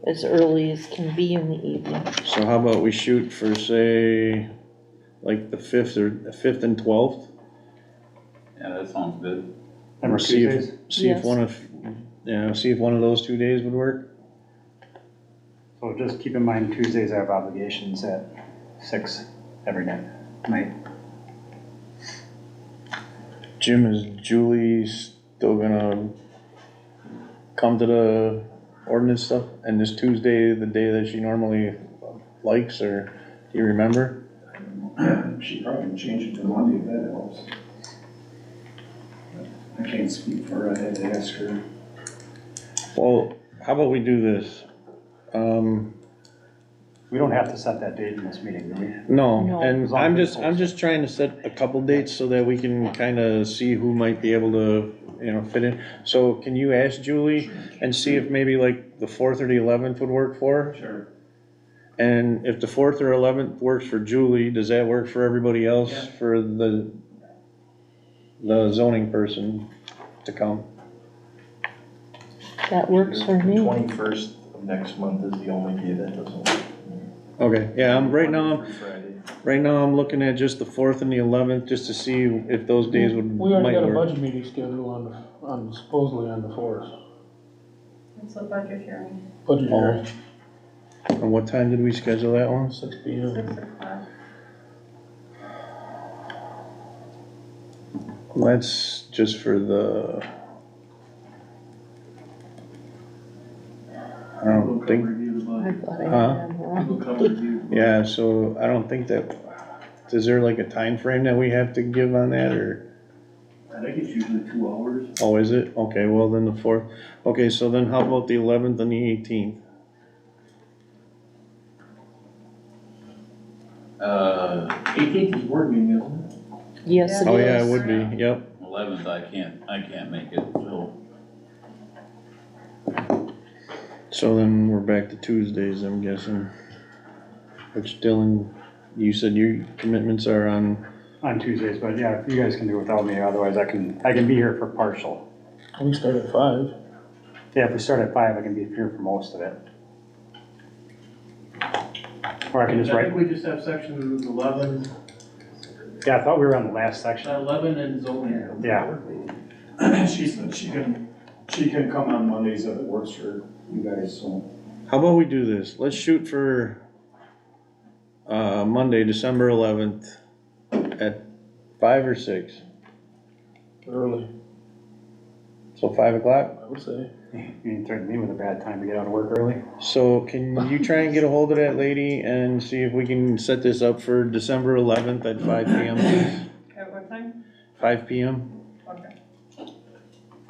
as early as can be in the evening. so how about we shoot for, say, like the 5th and 12th? Yeah, that sounds good. And we're See if- Tuesdays, See if Yes. see if one of those 2 days would work? so just keep in mind Tuesdays I have obligations at 6 every night. Jim, is Julie still gonna come to the ordinance stuff? And this Tuesday, the day that she normally likes, or do you remember? She probably changed it to Monday if that helps. I can't speak for her, I had to ask her. Well, how about we do this? We don't have to set that date in this meeting, do we? No, No. and I'm just trying to set a couple dates so that we can kinda see who might be able to, fit in. So can you ask Julie and see if maybe like the 4th or the 11th would work for her? Sure. And if the 4th or 11th works for Julie, does that work for everybody else? Yeah. For the zoning person to come? That works for me. 21st of next month is the only day that doesn't work. Okay, yeah, right now Monday through Friday. I'm looking at just the 4th and the 11th, just to see if those days would, We already might got a work. budget meeting scheduled on supposedly on the 4th. It's a budget hearing, Budget hearing, And what time did we schedule that one? 6 P.M. 6 o'clock. That's just for the, I don't think, Review the I budget. thought I Huh? had them wrong. We'll come review. yeah, so I don't think that, is there like a time frame that we have to give on that, or? I think it's usually 2 hours. Oh, is it? Okay, well then the 4th. Okay, so then how about the 11th and the 18th? 18th is board meeting, isn't it? Yes, it Oh, yeah, it is. would be, yep. 11th, I can't make it, so. So then we're back to Tuesdays, I'm guessing. Which Dylan, you said your commitments are on, On Tuesdays, but yeah, if you guys can do it without me, otherwise I can be here for partial. We start at 5. Yeah, if we start at 5, I can be here for most of it. Or I can just I write, think we just have section 11, yeah, I thought we were on the last section. 11 and zoning. Yeah. She said she can come on Mondays if it works for you guys, so. how about we do this? Let's shoot for, Monday, December 11th at 5 or 6? Early, So 5 o'clock? I would say. You can threaten me with a bad time to get out of work early. So can you try and get a hold of that lady and see if we can set this up for December 11th at 5 PM? At what time? 5 PM? Okay.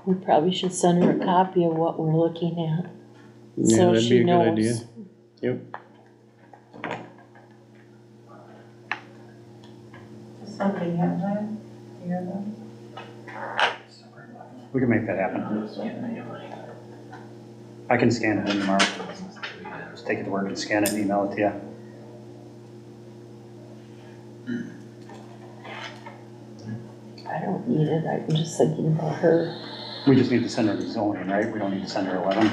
We probably should send her a copy of what we're looking at, Yeah, so that'd be she a good idea. knows. Yep. Does somebody have that? Do you have that? We can make that happen. I can scan it in tomorrow. Just take it to work and scan it and email it to you. I don't need it, I'm just thinking about her. We just need to send her the zoning, right? We don't need to send her 11.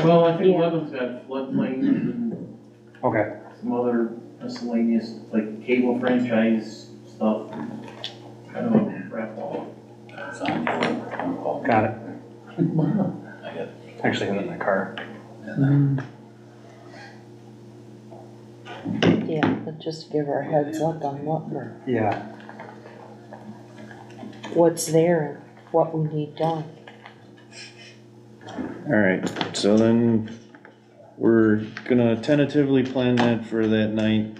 Well, I think Yeah. 11's got floodplains and Okay, some other miscellaneous, like cable franchise stuff. Kind of a wrap all. It's on call. got it. I got. Actually, I have it in my car. Yeah, but just give her a heads up on Yeah, what's there and what we need done. Alright, so then we're gonna tentatively plan that for that night.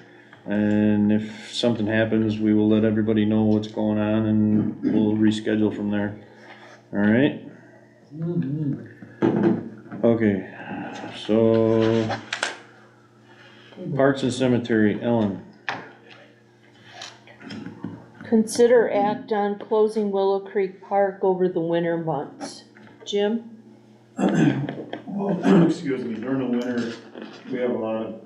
And if something happens, we will let everybody know what's going on and we'll reschedule from there. Alright? Okay, so Parks and Cemetery, Ellen. Consider act on closing Willow Creek Park over the winter months. Jim? Well, excuse me, during the winter, we have a lot of,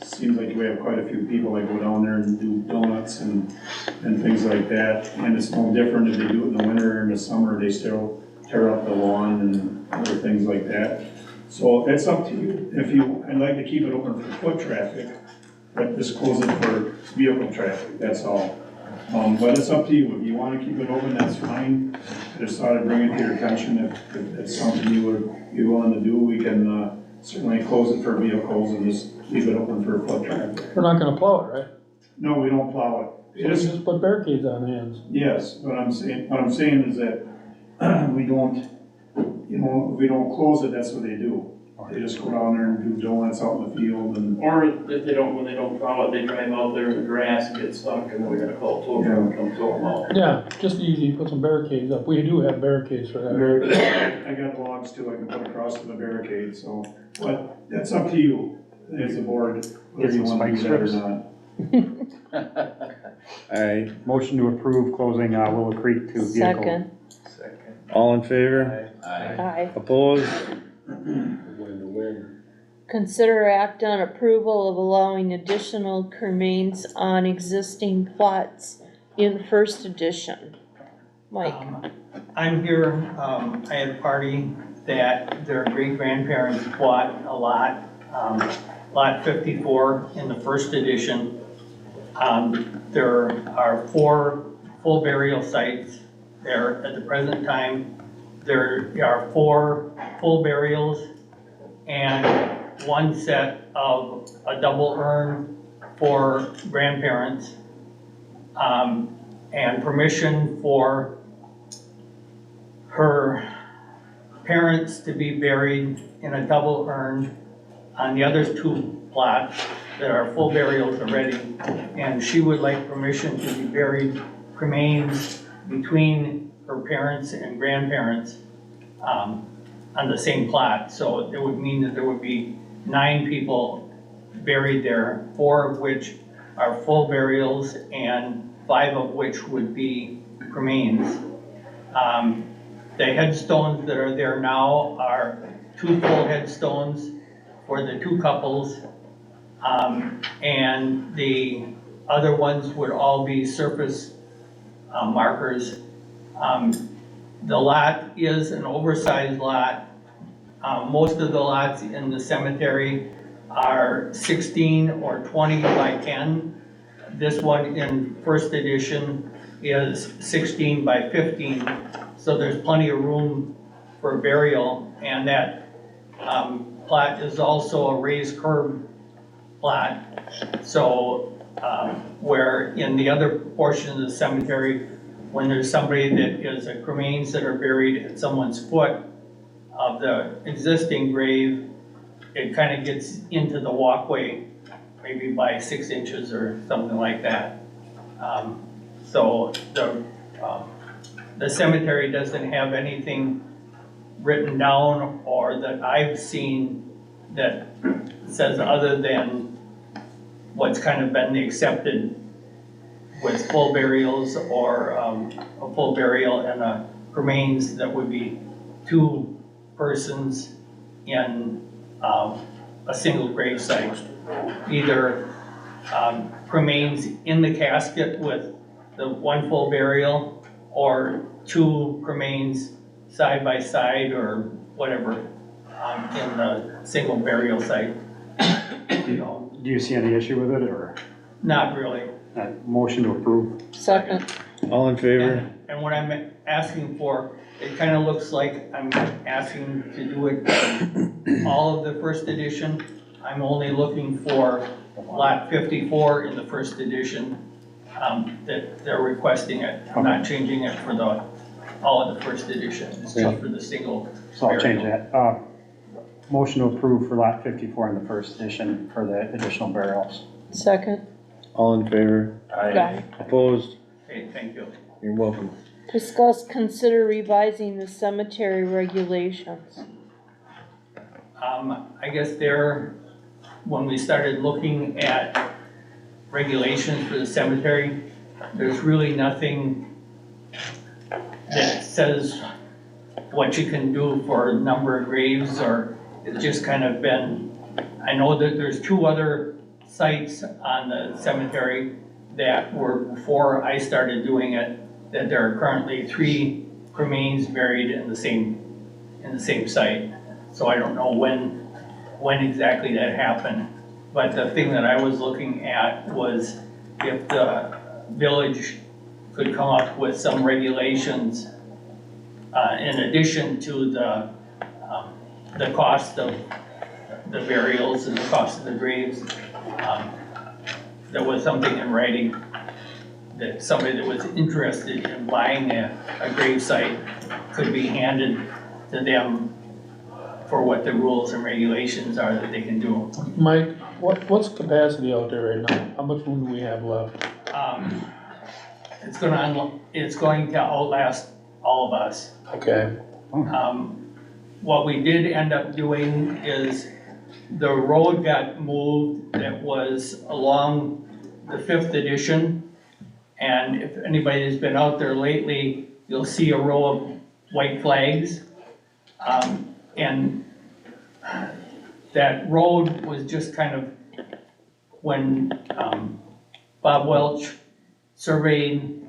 seems like we have quite a few people that go down there and do donuts and things like that. And it's no different if they do it in the winter or in the summer, they still tear up the lawn and other things like that. So it's up to you. If you, I'd like to keep it open for foot traffic, but just close it for vehicle traffic, that's all. But it's up to you. If you wanna keep it open, that's fine. I just thought I'd bring it to your attention. If it's something you would be willing to do, we can, certainly close it for vehicles and just leave it open for foot traffic. We're not gonna plow it, right? No, we don't plow it. So we just put barricades on the ends. Yes, what I'm saying is that we don't, if we don't close it, that's what they do. They just go down there and do donuts out in the field and, Or if they don't, when they don't plow it, they drive out there in the grass and get stuck, and then we gotta call tow truck and come tow them out. Yeah, just easy, put some barricades up, we do have barricades for that. I got logs too, I can put across to the barricade, so, but that's up to you, as a board, whether you Get some wanna do spike that or strips. not. Alright, Motion to approve closing, Willow Creek to vehicle. Second, Second. all in favor? aye. Opposed? Consider act on approval of allowing additional cremains on existing plots in first edition. Mike, I'm here, I had a party that their great-grandparents bought a lot, lot 54 in the first edition. There are 4 full burial sites there at the present time. There are 4 full burials and 1 set of a double urn for grandparents. And permission for her parents to be buried in a double urn on the other 2 plots that are full burials already. And she would like permission to be buried remains between her parents and grandparents on the same plot. So it would mean that there would be 9 people buried there, 4 of which are full burials and 5 of which would be remains. The headstones that are there now are 2 full headstones for the 2 couples. And the other ones would all be surface markers. The lot is an oversized lot. Most of the lots in the cemetery are 16 or 20 by 10. This one in first edition is 16 by 15, so there's plenty of room for burial. And that plot is also a raised curb plot. So where in the other portion of the cemetery, when there's somebody that is a cremains that are buried at someone's foot of the existing grave, it kind of gets into the walkway, maybe by 6 inches or something like that. So the cemetery doesn't have anything written down or that I've seen that says other than what's kind of been accepted with full burials or a full burial and a remains that would be 2 persons in a single grave site. Either remains in the casket with the 1 full burial or 2 remains side by side or whatever in the single burial site. Do you see any issue with it, or? Not really. Motion to approve. second, All in favor? And what I'm asking for, it kind of looks like I'm asking to do it all of the first edition. I'm only looking for lot 54 in the first edition, that they're requesting it. I'm not changing it for all of the first edition, it's just for the single. So I'll change that. Motion to approve for lot 54 in the first edition for the additional burials. second, All in favor? aye. Opposed? Okay, thank you. You're welcome. Discuss, consider revising the cemetery regulations. I guess when we started looking at regulations for the cemetery, there's really nothing that says what you can do for a number of graves, or it's just kind of been, I know that there's 2 other sites on the cemetery that were before I started doing it, that there are currently 3 remains buried in the same site. So I don't know when exactly that happened. But the thing that I was looking at was if the village could come up with some regulations in addition to the cost of the burials and the cost of the graves. There was something in writing that somebody that was interested in buying a grave site could be handed to them for what the rules and regulations are that they can do. Mike, what's capacity out there right now? How much room do we have left? It's going to outlast all of us. Okay, What we did end up doing is the road got moved that was along the 5th edition. And if anybody has been out there lately, you'll see a row of white flags. And that road was just kind of, when Bob Welch surveyed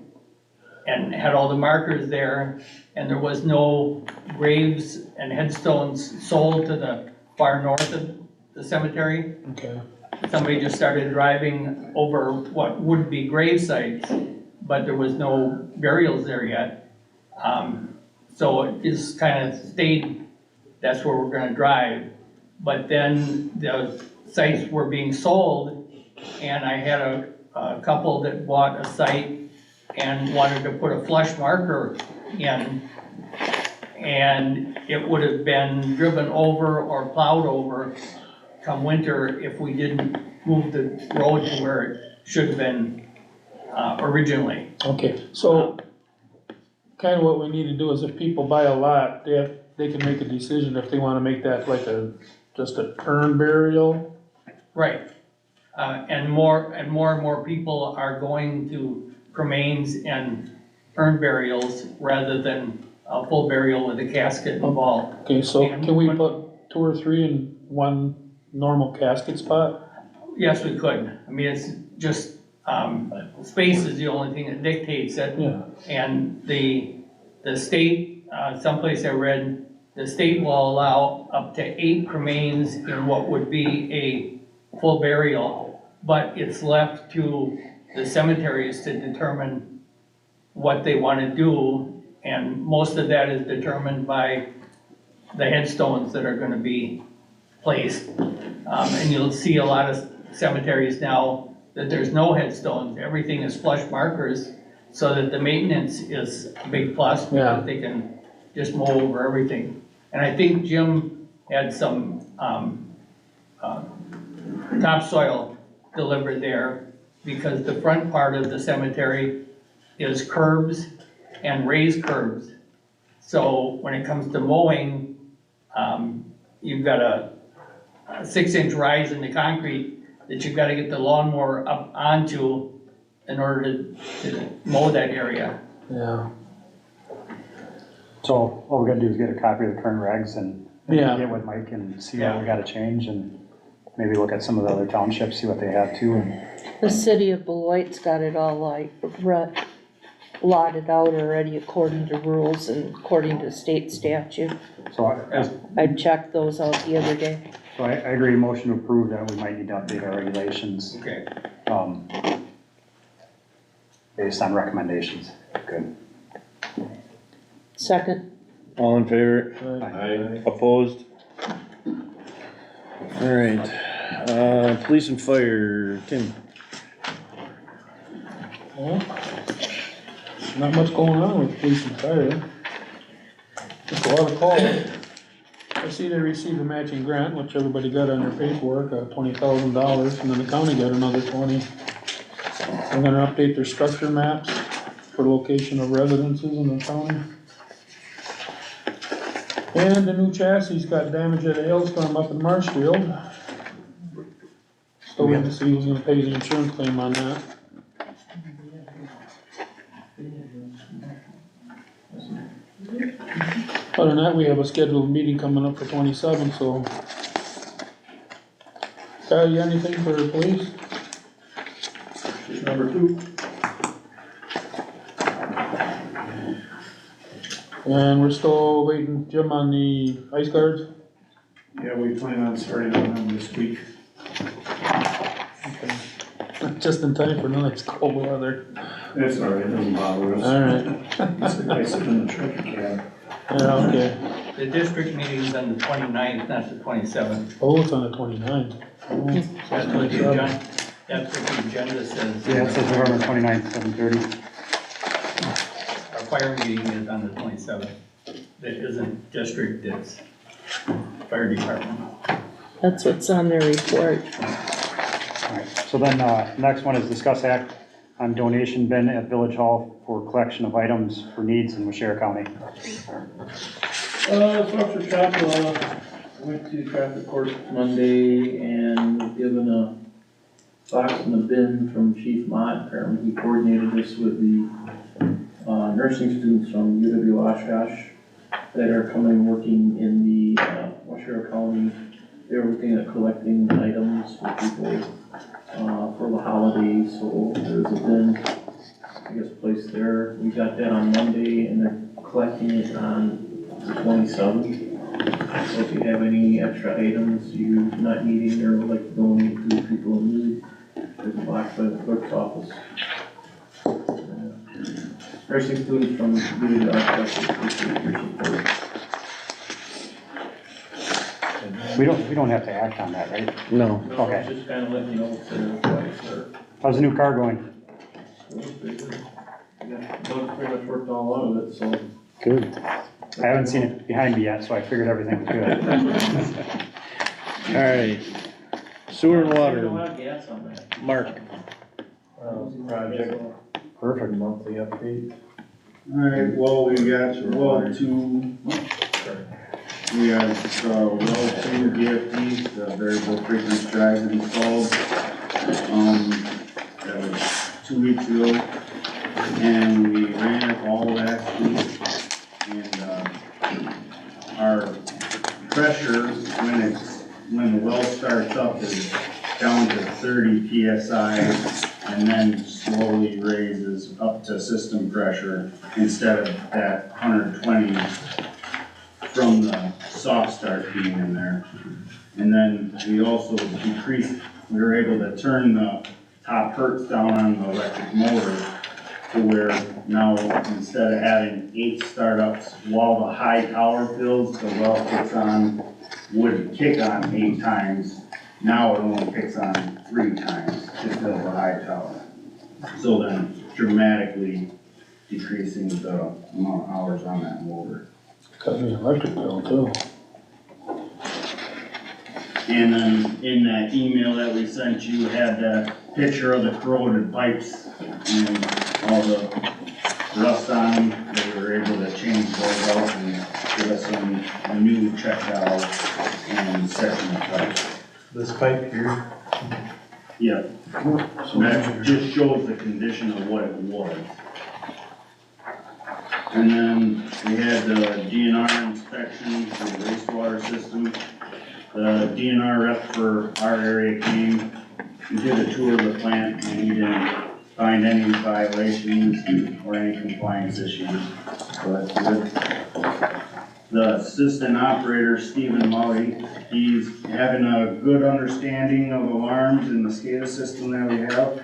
and had all the markers there, and there was no graves and headstones sold to the far north of the cemetery. okay. Somebody just started driving over what would be grave sites, but there was no burials there yet. So it just kind of stayed, that's where we're gonna drive. But then the sites were being sold, and I had a couple that bought a site and wanted to put a flush marker in, and it would have been driven over or plowed over come winter if we didn't move the road to where it should have been originally. Okay, so kind of what we need to do is if people buy a lot, they can make a decision if they wanna make that like just a urn burial. Right. And more people are going to cremains and urn burials rather than a full burial with a casket involved. Okay, so can we put 2 or 3 in one normal casket spot? Yes, we could. I mean, it's just, space is the only thing that dictates it. Yeah. And the state, someplace I read, the state will allow up to 8 cremains in what would be a full burial, but it's left to the cemeteries to determine what they want to do, and most of that is determined by the headstones that are going to be placed. And you'll see a lot of cemeteries now that there's no headstones, everything is flush markers, so that the maintenance is a big plus, Yeah. because they can just mow over everything. And I think Jim had some topsoil delivered there, because the front part of the cemetery is curbs and raised curbs. So when it comes to mowing, you've got a 6-inch rise in the concrete that you've got to get the lawnmower up onto in order to mow that area. Yeah. So all we gotta do is get a copy of the current regs and Yeah. get with Mike and see what we gotta change, and maybe look at some of the other townships, see what they have too. And The city of Beloit's got it all like lotted out already according to rules and according to state statute. so I checked those out the other day. I agree, motion to approve that we might need to update our regulations, Okay. Based on recommendations. Good. Second, All in favor? Aye. Opposed? Alright, police and fire, Tim. Well, not much going on with police and fire. Just a lot of calls. I see they received a matching grant, which everybody got on their paperwork, $20,000, and then the county got another 20. They're gonna update their structure maps for location of residences in the county. And the new chassis got damaged at a hailstorm up in Marshfield. Still waiting to see who's gonna pay the insurance claim on that. Other than that, we have a scheduled meeting coming up for 27, so. Kyle, you got anything for the police? Number 2. And we're still waiting, Jim, on the ice guards? Yeah, we plan on starting on them this week. Just in time for the next cold weather. It's all right, it doesn't bother us. Alright, It's the guy sitting in the truck cab. yeah, okay. The district meeting's on the 29th, not the 27th. Oh, it's on the 29th. Oh, That's what the agenda, that's what the agenda says. Yeah, it says November 29th, 7:30. Our fire meeting is on the 27th. That isn't district, it's fire department. That's what's on their report. Alright, so then, next one is discuss act on donation bin at Village Hall for collection of items for needs in Washera County. Officer Chapla went to traffic court Monday and was given a box and a bin from Chief Mott. Apparently he coordinated this with the nursing students from UW Oshkosh that are coming working in the Washera County. They're looking at collecting items for people for the holidays, so there's a bin, I guess, placed there. We got that on Monday and they're collecting it on the 27th. So if you have any extra items you're not needing or would like to donate to people in need, there's a box by the clerk's office. Nursing students from UW Oshkosh appreciate your support. We don't have to act on that, right? No. No, Okay. just kind of letting you know what's there. How's the new car going? Doug pretty much worked all out of it, so. Good. I haven't seen it behind me yet, so I figured everything was good. Alright. Sewer and We don't water, have gas on that. Mark. Project. Perfect. Monthly update. Alright, well, we got well two, we got, well two VFDs, the variable frequency drives installed. That was 2 weeks ago, and we ran it all last week. And, our pressure, when the well starts up, is down to 30 PSI, and then slowly raises up to system pressure instead of that 120 from the soft start being in there. And then we also decreased, we were able to turn the top hertz down on the electric motor to where now instead of having 8 startups while the high tower fills, the well kicks on, would kick on 8 times. Now it only kicks on 3 times to fill the high tower. So then dramatically decreasing the amount of hours on that motor. Cutting the electric bill too. And then in that email that we sent you had that picture of the corroded pipes and all the rust on them. They were able to change those out and give us a new check valve and section of pipes. This pipe here. Yeah, so that just shows the condition of what it was. And then we had the DNR inspection for the wastewater system. The DNR rep for our area came and did a tour of the plant, and he didn't find any violations or any compliance issues, so that's good. The assistant operator, Stephen Mully, he's having a good understanding of alarms in the SCADA system that we have.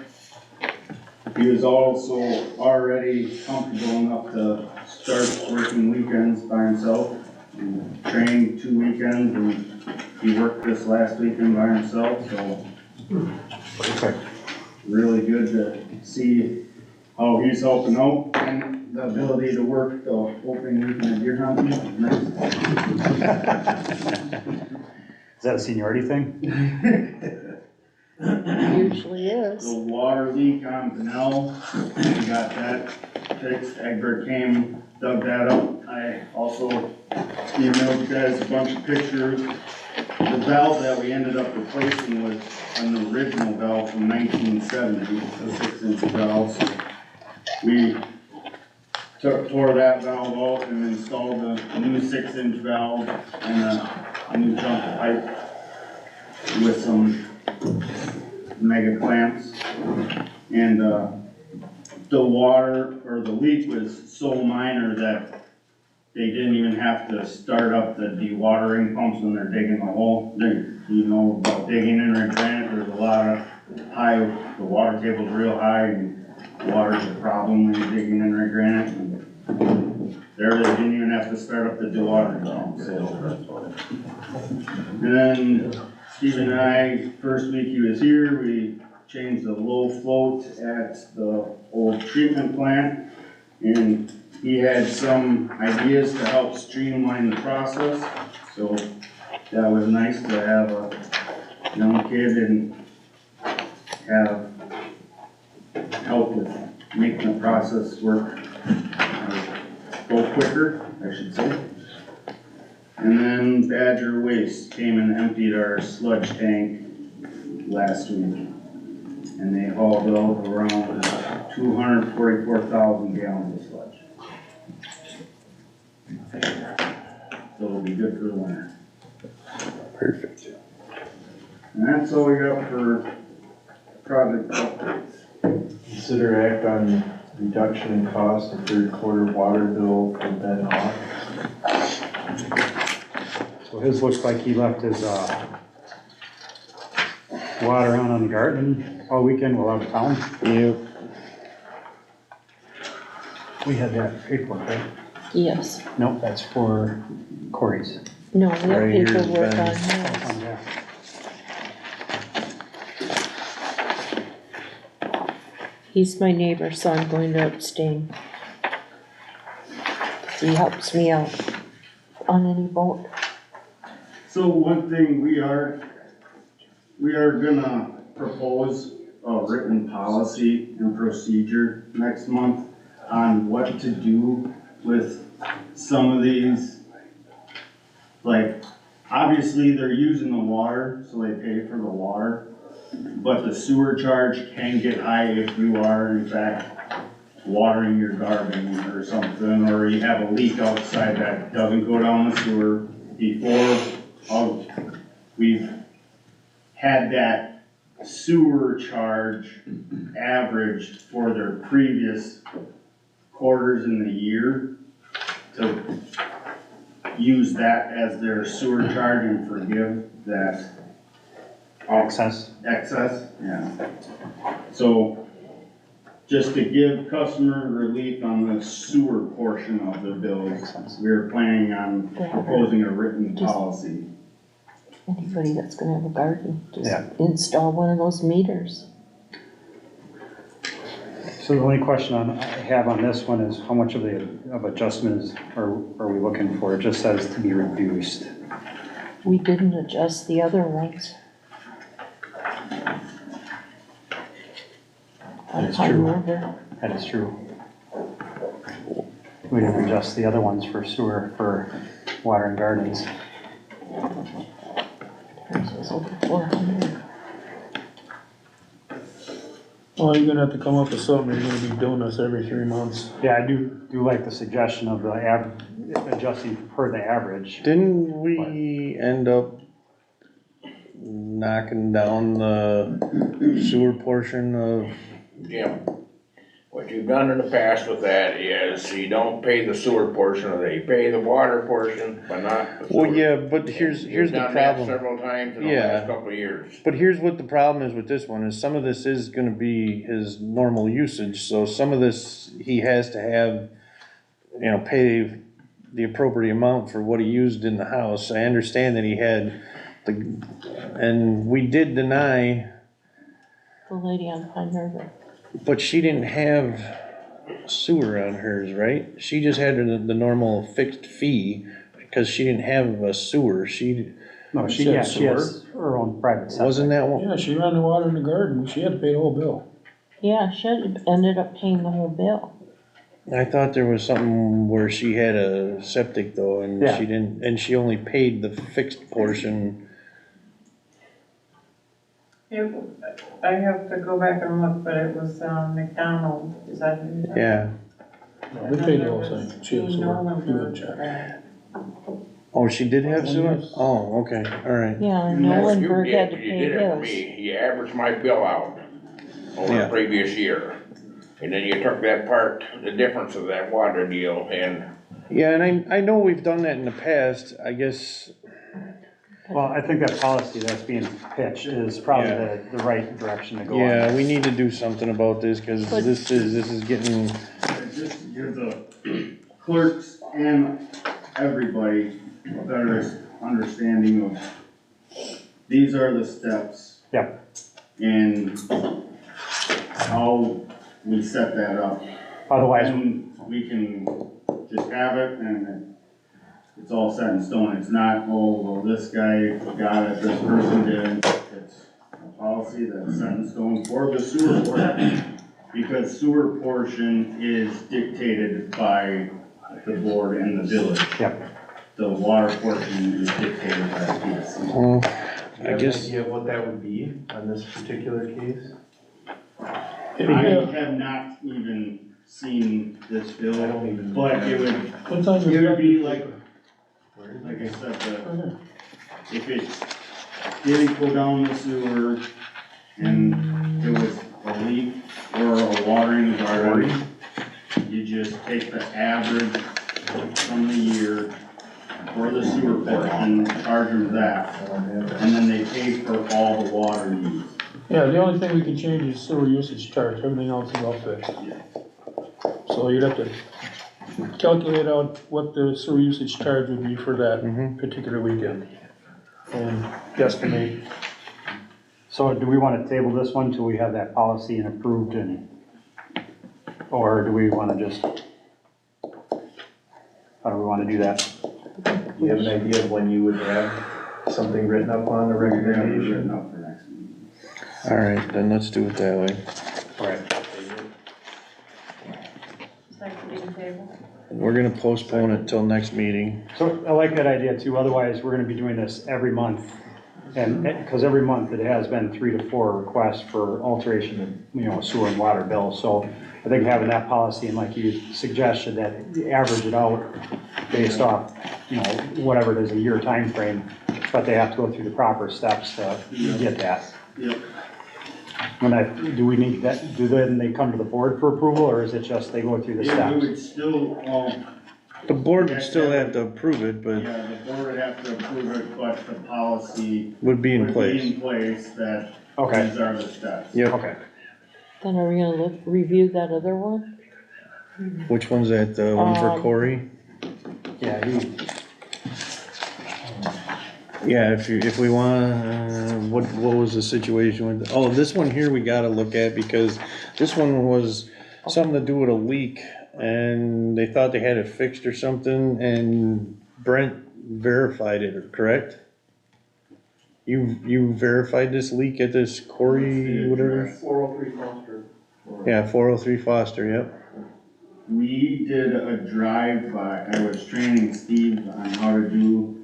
He was also already comfortable enough to start working weekends by himself. He trained 2 weekends and he worked this last weekend by himself, so. Perfect. Really good to see how he's helping out and the ability to work the opening weekend of deer hunting. Is that a seniority thing? Usually is. The water leak on Pinell, we got that fixed. Egbert came, dug that up. I also emailed you guys a bunch of pictures. The valve that we ended up replacing was an original valve from 1970, a 6-inch valve. So we tore that valve off and installed a new 6-inch valve and a new chunk of pipe with some mega clamps. And the water, or the leak was so minor that they didn't even have to start up the dewatering pumps when they're digging the hole. You know about digging in Redgranite, there's a lot of the water table's real high and water's a problem when you're digging in Redgranite. And there they didn't even have to start up the dewatering pump, so. And then Steve and I, first week he was here, we changed the low float at the old treatment plant. And he had some ideas to help streamline the process. So that was nice to have a young kid and have help with making the process work, go quicker, I should say. And then Badger Waste came and emptied our sludge tank last week. And they hauled out around 244,000 gallons of sludge. So it'll be good for the winter. Perfect. And that's all we got for project updates. Consider act on reduction in cost of third quarter water bill for Ben Off. So his looks like he left his, water on the garden all weekend while out of town. Yep. We had that paperwork, right? Yes. Nope, that's for Corey's. No, we have Right here's paperwork on Ben's. his. Yeah. He's my neighbor, so I'm going to abstain. He helps me out on any boat. So one thing we are gonna propose a written policy and procedure next month on what to do with some of these. Like, obviously, they're using the water, so they pay for the water, but the sewer charge can get high if you are in fact watering your garden or something, or you have a leak outside that doesn't go down the sewer. Before, we've had that sewer charge averaged for their previous quarters in the year to use that as their sewer charge and forgive that Excess. yeah. So, just to give customer relief on the sewer portion of the bills, we're planning on proposing a written policy. Anybody that's gonna have a garden, just Yeah. install one of those meters. So the only question I have on this one is how much of adjustment are we looking for? It just says to be reduced. We didn't adjust the other ones. That is On true. River. That is true. We didn't adjust the other ones for sewer, for water and gardens. Hers was over 400. Well, you're gonna have to come up with something, you're gonna be doing this every 3 months. Yeah, I do like the suggestion of the adjusting per the average. Didn't we end up knocking down the sewer portion of, Jim, what you've done in the past with that is you don't pay the sewer portion of it, you pay the water portion, but not the sewer. well, yeah, but here's You've the done that problem. several times in the Yeah. last couple of years. But here's what the problem is with this one, is some of this is gonna be his normal usage, so some of this, he has to have, pay the appropriate amount for what he used in the house. I understand that he had and we did deny, The lady on Pine River. but she didn't have sewer on hers, right? She just had the normal fixed fee, because she didn't have a sewer, No, she She had has her own private septic. wasn't that one? Yeah, she ran the water in the garden, she had to pay the whole bill. Yeah, she ended up paying the whole bill. I thought there was something where she had a septic though, and Yeah. she didn't, and she only paid the fixed portion. I have to go back and look, but it was, McDonald, is that who? Yeah. No, they paid the whole thing, she had sewer, you would check. Oh, she did have sewer? Oh, okay, alright. Yeah, and You Nolanburg had to did, you pay did it for his. me, you averaged my bill out over Yeah. the previous year. And then you took that part, the difference of that water deal, and Yeah, and I know we've done that in the past, I guess. Well, I think that policy that's being pitched is probably Yeah. the right direction to go on. Yeah, we need to do something about this, cause But- this is getting, Just to give the clerks and everybody a better understanding of, these are the steps. Yep. And how we set that up. Otherwise, And we can just have it and it's all set in stone. It's not, oh, well, this guy got it, this person didn't. It's a policy that's set in stone for the sewer portion. Because sewer portion is dictated by the board and the village. Yep. The water portion is dictated by the PSC. Well, Do you I have an guess, idea of what that would be on this particular case? I have not even seen this bill, but it would be like I said, if it didn't go down the sewer and it was a leak or a watering garden, you just take the average from the year for the sewer portion, charge them that, and then they pay for all the water used. Yeah, the only thing we can change is sewer usage charge, everything else is all fixed. So you'd have to calculate out what the sewer usage charge would be for that particular weekend. And guesstimate. So do we wanna table this one till we have that policy and approved or do we wanna just, how do we wanna do that? Do you have an idea of when you would have something written up on the recommendation? Written up for next meeting. alright, then let's do it that way. Alright. Second table. We're gonna postpone it till next meeting. So I like that idea too, otherwise we're gonna be doing this every month. And, cause every month it has been 3 to 4 requests for alteration of, sewer and water bills. So I think having that policy and like you suggested that you average it out based off, whatever it is, a year time frame, but they have to go through the proper steps to get that. Yep. And do we need that, then they come to the board for approval or is it just they go through the Yeah, we steps? would still, The board would still have to approve it, but yeah, the board would have to approve it, but the policy would be in would be place. in place that Okay. these are the steps. Yep. Okay. Then are we gonna review that other one? Which one's that, the one for Corey? Yeah, Yeah, if we wanna, what was the situation with, this one here we gotta look at because this one was something to do with a leak and they thought they had it fixed or something and Brent verified it, correct? You verified this leak at this Corey, whatever? 403 Foster. Yeah, 403 Foster, yep. We did a drive-by, I was training Steve on how to do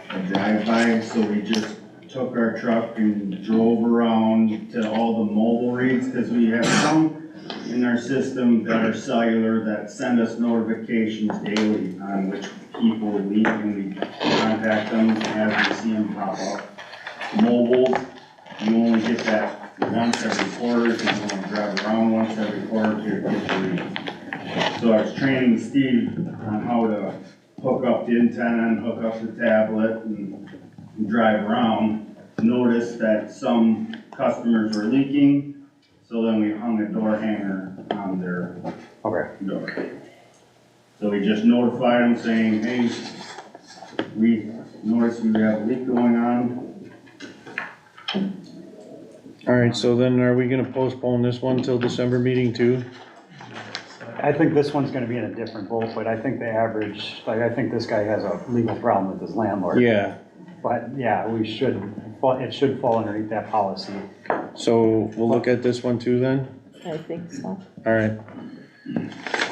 a drive-by, so we just took our truck and drove around to all the mobile reads, cause we have some in our system that are cellular that send us notifications daily on which people leak and we contact them as we see them pop up. Mobiles, you only get that once every quarter, if you want to drive around once every quarter to get the read. So I was training Steve on how to hook up the antenna and hook up the tablet and drive around. Noticed that some customers were leaking, so then we hung a door hanger on their door. So we just notified them saying, hey, we noticed we have a leak going on. Alright, so then are we gonna postpone this one till December meeting too? I think this one's gonna be in a different boat, but I think the average, I think this guy has a legal problem with his landlord. Yeah, But yeah, it should fall underneath that policy. so we'll look at this one too then? I think so. Alright.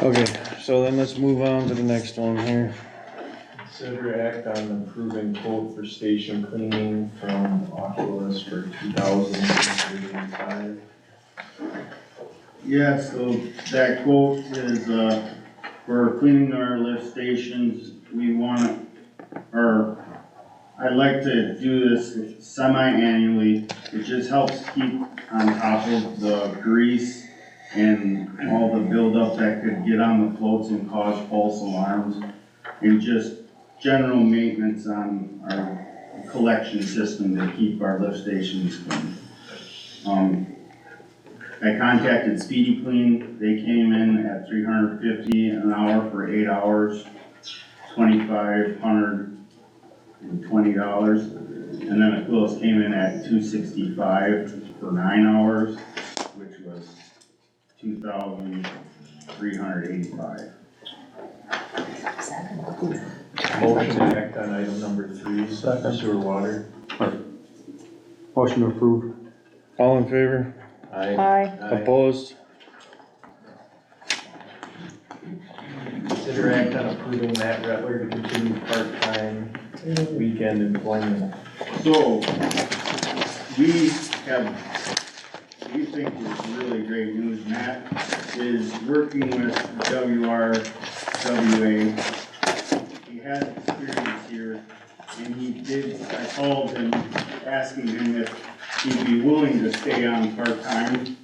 Okay, so then let's move on to the next one here. Consider act on approving quote for station cleaning from Oculus for $2,385. Yeah, so that quote is, for cleaning our lift stations, we want, or I'd like to do this semi-annually. It just helps keep on top of the grease and all the buildup that could get on the floats and cause false alarms. And just general maintenance on our collection system to keep our lift stations clean. I contacted Speedy Clean. They came in at $350 an hour for 8 hours, $2,520. And then Aquilus came in at $265 for 9 hours, which was $2,385. Motion to act on item number 3, sewer water. Motion to approve. All in favor? Aye. Opposed? Consider act on approving Matt Rattler to continue part-time weekend employment. So, we think it's really great news. Matt is working with WRWA. He has experience here, and I called him asking him if he'd be willing to stay on part-time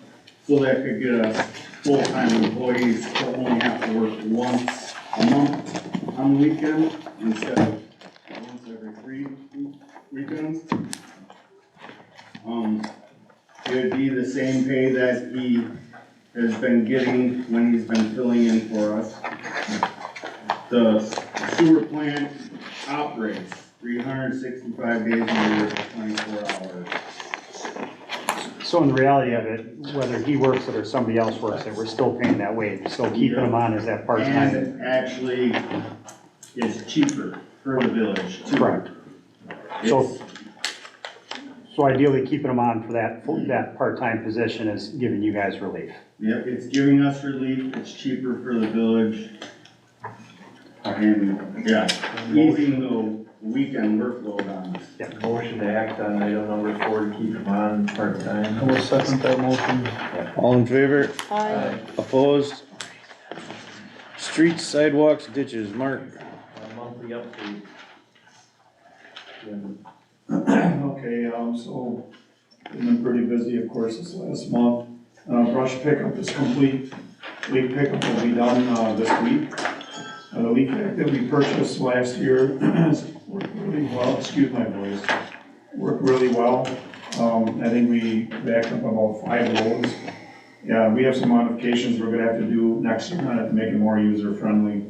so that could get us full-time employees to only have to work once a month on the weekend instead of once every 3 weekends. It would be the same pay that he has been getting when he's been filling in for us. The sewer plant operates 365 days a year, 24 hours. So in the reality of it, whether he works it or somebody else works it, we're still paying that wage, so keeping him on as that And part-time. it actually is cheaper for the village too. Correct. So ideally, keeping him on for that part-time position is giving you guys relief. Yep, it's giving us relief, it's cheaper for the village. And, yeah, easing the weekend workload on us. Motion to act on item number 4 to keep him on part-time. I will second that motion. All in favor? Aye. Opposed? Streets, sidewalks, ditches, Mark. Monthly update. Okay, so, been pretty busy, of course, this last month. Brush pickup is complete. Leaf pickup will be done, this week. The leaf pack that we purchased last year has worked really well, excuse my voice, worked really well. I think we backed up about 5 loads. Yeah, we have some modifications we're gonna have to do next year on it to make it more user-friendly.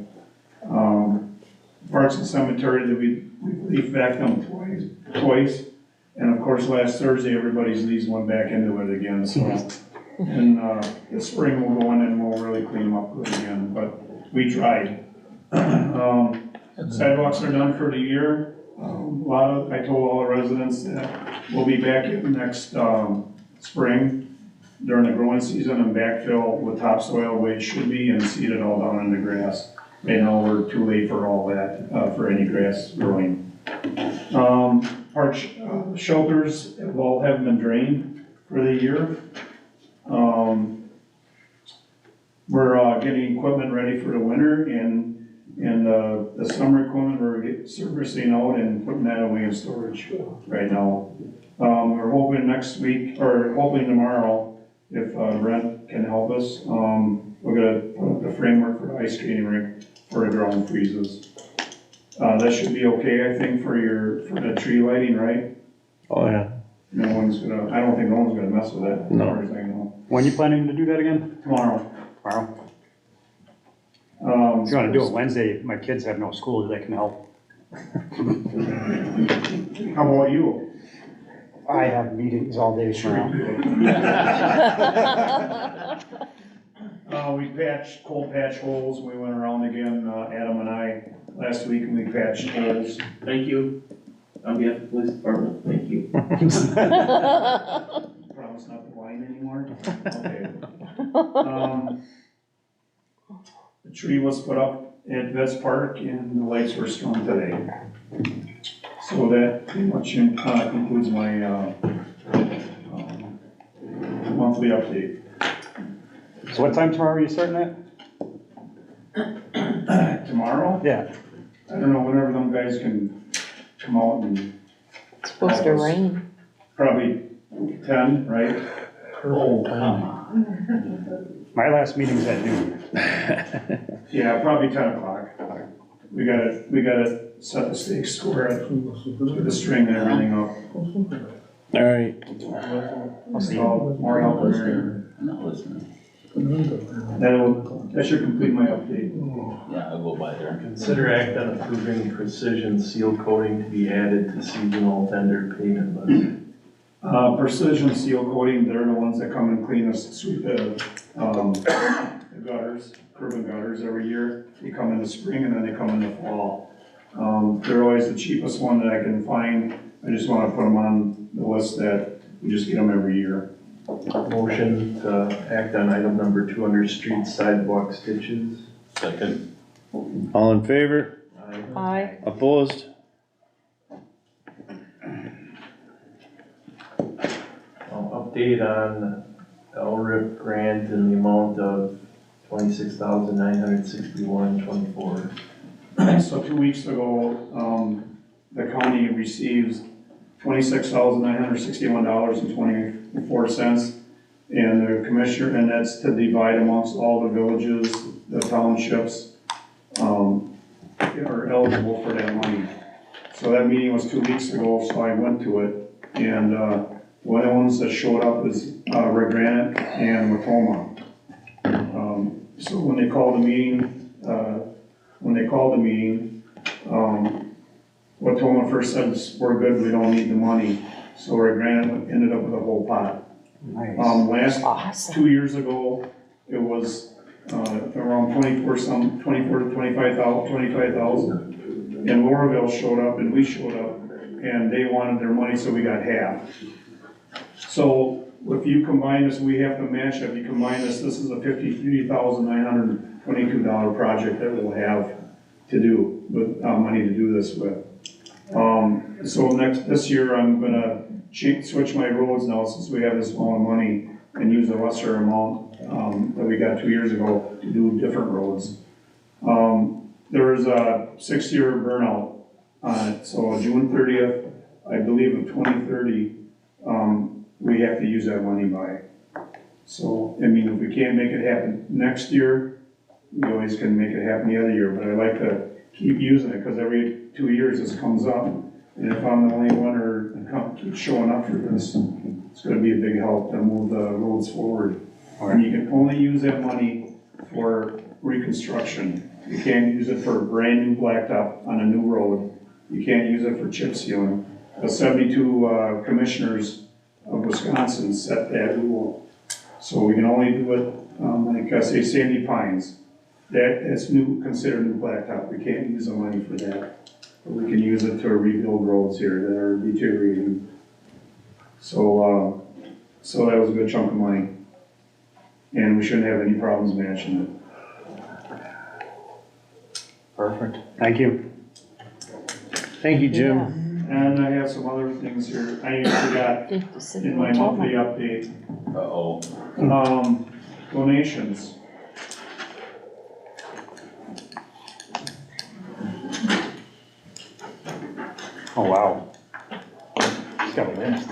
Parks and cemetery that we leaf backed them twice. And of course, last Thursday, everybody's leaves went back into it again, so. And, this spring we'll go in and we'll really clean them up good again, but we tried. Sidewalks are done for the year. I told all the residents that we'll be back in next, spring during the growing season and backfill with topsoil the way it should be and seed it all down in the grass. They know we're too late for all that, for any grass growing. Park shelters haven't been drained for the year. We're getting equipment ready for the winter and the summer equipment we're servicing out and putting that away in storage right now. We're hoping next week, or hoping tomorrow, if Brent can help us, we're gonna put up the framework for the ice skating rink for the ground freezes. That should be okay, I think, for the tree lighting, right? Oh, yeah. I don't think no one's gonna mess with that, as No. far as I know. When are you planning to do that again? Tomorrow. Tomorrow? If you wanna do it Wednesday, my kids have no school, they can help. How about you? I have meetings all day tomorrow. We cold patch holes, we went around again, Adam and I, last week, and we patched holes. Thank you. On behalf of the police department, thank you. Promise not to whine anymore? Okay. The tree was put up at Vets Park and the lights were strung today. So that pretty much concludes my, monthly update. So what time tomorrow are you starting at? Tomorrow? Yeah. I don't know, whenever them guys can come out and. It's supposed to rain. Probably 10, right? Perfect timing. My last meeting's at noon. Yeah, probably 10 o'clock. We gotta set the stakes square with the string and everything up. All right. So, more help there. Not listening. That should complete my update. Yeah, I'll go by there. Consider act on approving precision seal coating to be added to seasonal vendor payment list. Precision seal coating, they're the ones that come and clean us, sweep the gutters, curb and gutters every year. They come in the spring and then they come in the fall. They're always the cheapest one that I can find. I just wanna put them on the list that we just get them every year. Motion to act on item number 2 under street sidewalk stitches. Second. All in favor? Aye. Opposed? Update on LRIP grant in the amount of $26,961.24. So 2 weeks ago, the county receives $26,961.24. And the commissioner, and that's to divide amongst all the villages, the townships, are eligible for that money. So that meeting was 2 weeks ago, so I went to it, and, one of the ones that showed up is, Redgranite and Watoma. So when they called the meeting, Watoma first said, we're good, we don't need the money. So Redgranite ended up with a whole pot. Nice. Last, 2 years ago, it was, around 25,000. And Loraville showed up and we showed up and they wanted their money, so we got half. So if you combine this, we have to match it. If you combine this, this is a $53,922 project that we'll have to do, with, money to do this with. So this year, I'm gonna switch my roads now, since we have this amount of money, and use a lesser amount, that we got 2 years ago to do different roads. There is a 6-year burnout on it, so June 30th, I believe of 2030, we have to use that money by. So, I mean, if we can't make it happen next year, we always can make it happen the other year, but I like to keep using it, because every 2 years this comes up, and if I'm the only one or keep showing up for this, it's gonna be a big help to move the roads forward. And you can only use that money for reconstruction. You can't use it for brand new blacktop on a new road. You can't use it for chip sealing. The 72 commissioners of Wisconsin set that rule. So we can only do it, like I say, Sandy Pines. That's new, considered new blacktop. We can't use the money for that. But we can use it to rebuild roads here that are deteriorating. So, so that was a good chunk of money. And we shouldn't have any problems matching it. Perfect. Thank you. Thank you, Jim. And I have some other things here. I forgot in my monthly update. Uh-oh. Donations. Oh, wow. It's got a list.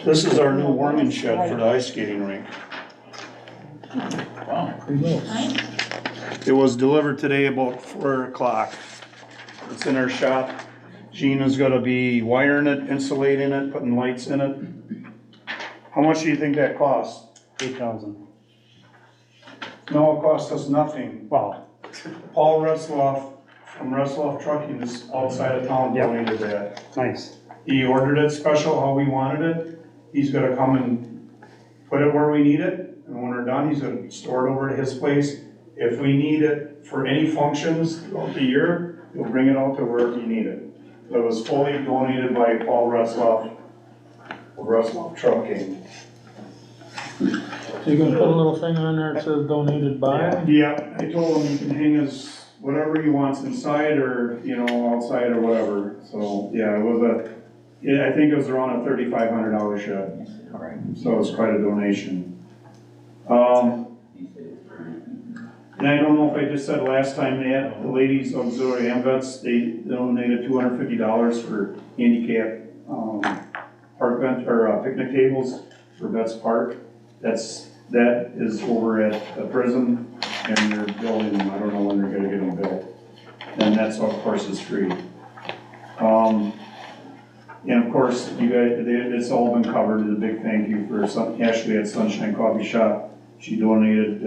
This is our new warming shed for the ice skating rink. Wow. Pretty close. It was delivered today about 4 o'clock. It's in our shop. Gina's gonna be wiring it, insulating it, putting lights in it. How much do you think that costs? $8,000. No, it cost us nothing. Wow. Paul Resloff from Resloff Trucking is outside of town donated that. Nice. He ordered it special how we wanted it. He's gonna come and put it where we need it, and when we're done, he's gonna store it over to his place. If we need it for any functions throughout the year, he'll bring it out to wherever you need it. It was fully donated by Paul Resloff of Resloff Trucking. So you're gonna put a little thing on there that says donated by? Yeah, I told him he can hang his, whatever he wants inside or, you know, outside or whatever. So, yeah, it was I think it was around a $3,500 shed. All right. So it's quite a donation. And I don't know if I just said last time, they had the ladies auxiliary AMVETS, they donated $250 for handicap, park bench, or picnic tables for Vets Park. That is over at the prison, and they're building them. I don't know when they're gonna get them built. And that's, of course, is free. And of course, you guys, it's all been covered. A big thank you for Ashley at Sunshine Coffee Shop. She donated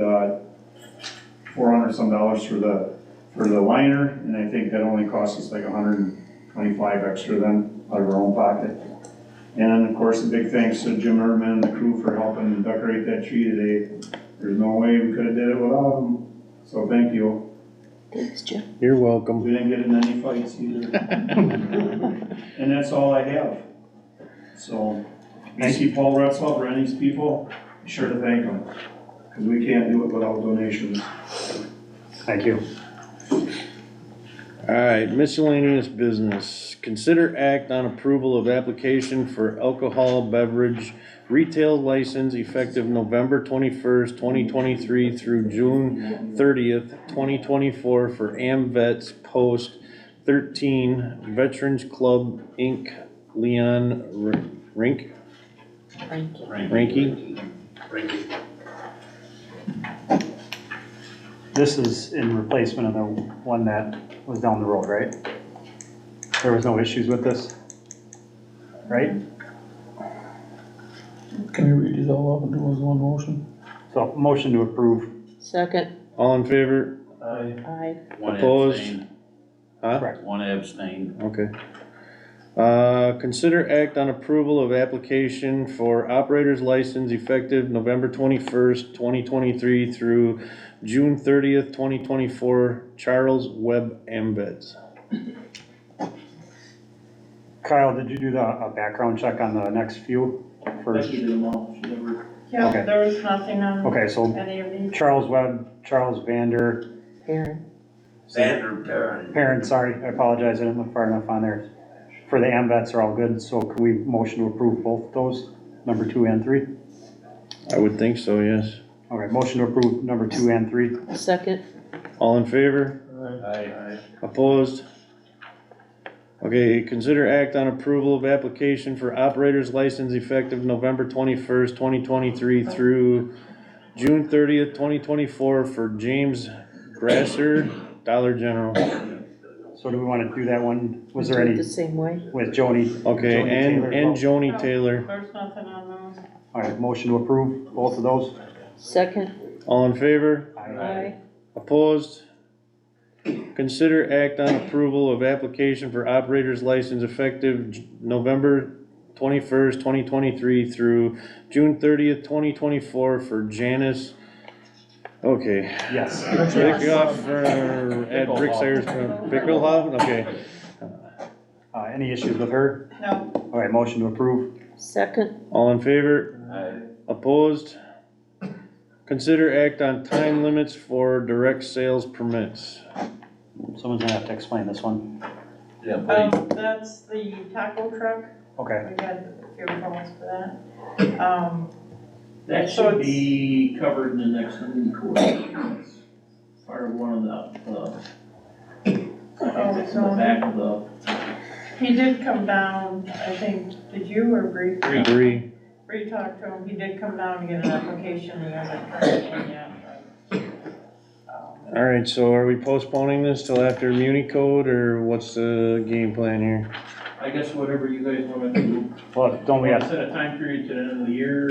$400 some for the liner, and I think that only cost us like $125 extra then out of our own pocket. And then, of course, a big thanks to Jim Erdman and the crew for helping decorate that tree today. There's no way we could've did it without them, so thank you. Thanks, Jim. You're welcome. We didn't get in any fights either. And that's all I have. So, if you see Paul Retzlaff or any of these people, be sure to thank them, because we can't do it without donations. Thank you. Alright, miscellaneous business. Consider act on approval of application for alcohol beverage retail license effective November 21st, 2023 through June 30th, 2024 for AmVets Post 13 Veterans Club Inc., Leon Rink? Ranky? This is in replacement of the one that was down the road, right? There was no issues with this, right? Can we read these all up and do it as one motion? So motion to approve. Second, All in favor? aye. One Opposed? abstain. Huh? Correct. One abstain. Okay. Consider act on approval of application for operator's license effective November 21st, 2023 through June 30th, 2024, Charles Webb AmVets. Kyle, did you do a background check on the next few first? Becky did them all, she never. Yeah, Okay. there was nothing on Okay, so any of these. Charles Webb, Charles Vander, Aaron, Parent, sorry, I apologize, I didn't look far enough on there. For the AmVets are all good, so can we motion to approve both those, number 2 and 3? I would think so, yes. Okay, motion to approve number 2 and 3. second, All in favor? Aye. Opposed? Okay, consider act on approval of application for operator's license effective November 21st, 2023 through June 30th, 2024 for James Grasser, Dollar General. So do we want to do that one? Was do there it any the same way. with Joni? Okay, Joni Taylor as and well? Joni No, Taylor. There's nothing on those. All right, motion to approve both of those? Second, All in favor? aye. Opposed? Consider act on approval of application for operator's license effective November 21st, 2023 through June 30th, 2024 for Janice. Okay. Yes. Bickhoff for, at Brick Sayers, Bicklehoff, okay. Any issues with her? No, All right, motion to approve. Second, All in favor? Aye. Opposed? Consider act on time limits for direct sales permits. Someone's gonna have to explain this one. Yeah, please. that's the taco truck. Okay, We had a few calls for that. That So should it's- be covered in the next week or part of one of the, Oh, it's in the back of the. He did come down, I think, did you or Bree? Agree. Bree talked to him, he did come down and get an application, he hasn't turned it in yet. Alright, so are we postponing this till after Muni Code, or what's the game plan here? I guess whatever you guys wanna do. well, don't we Wanna have, set a time period to the end of the year?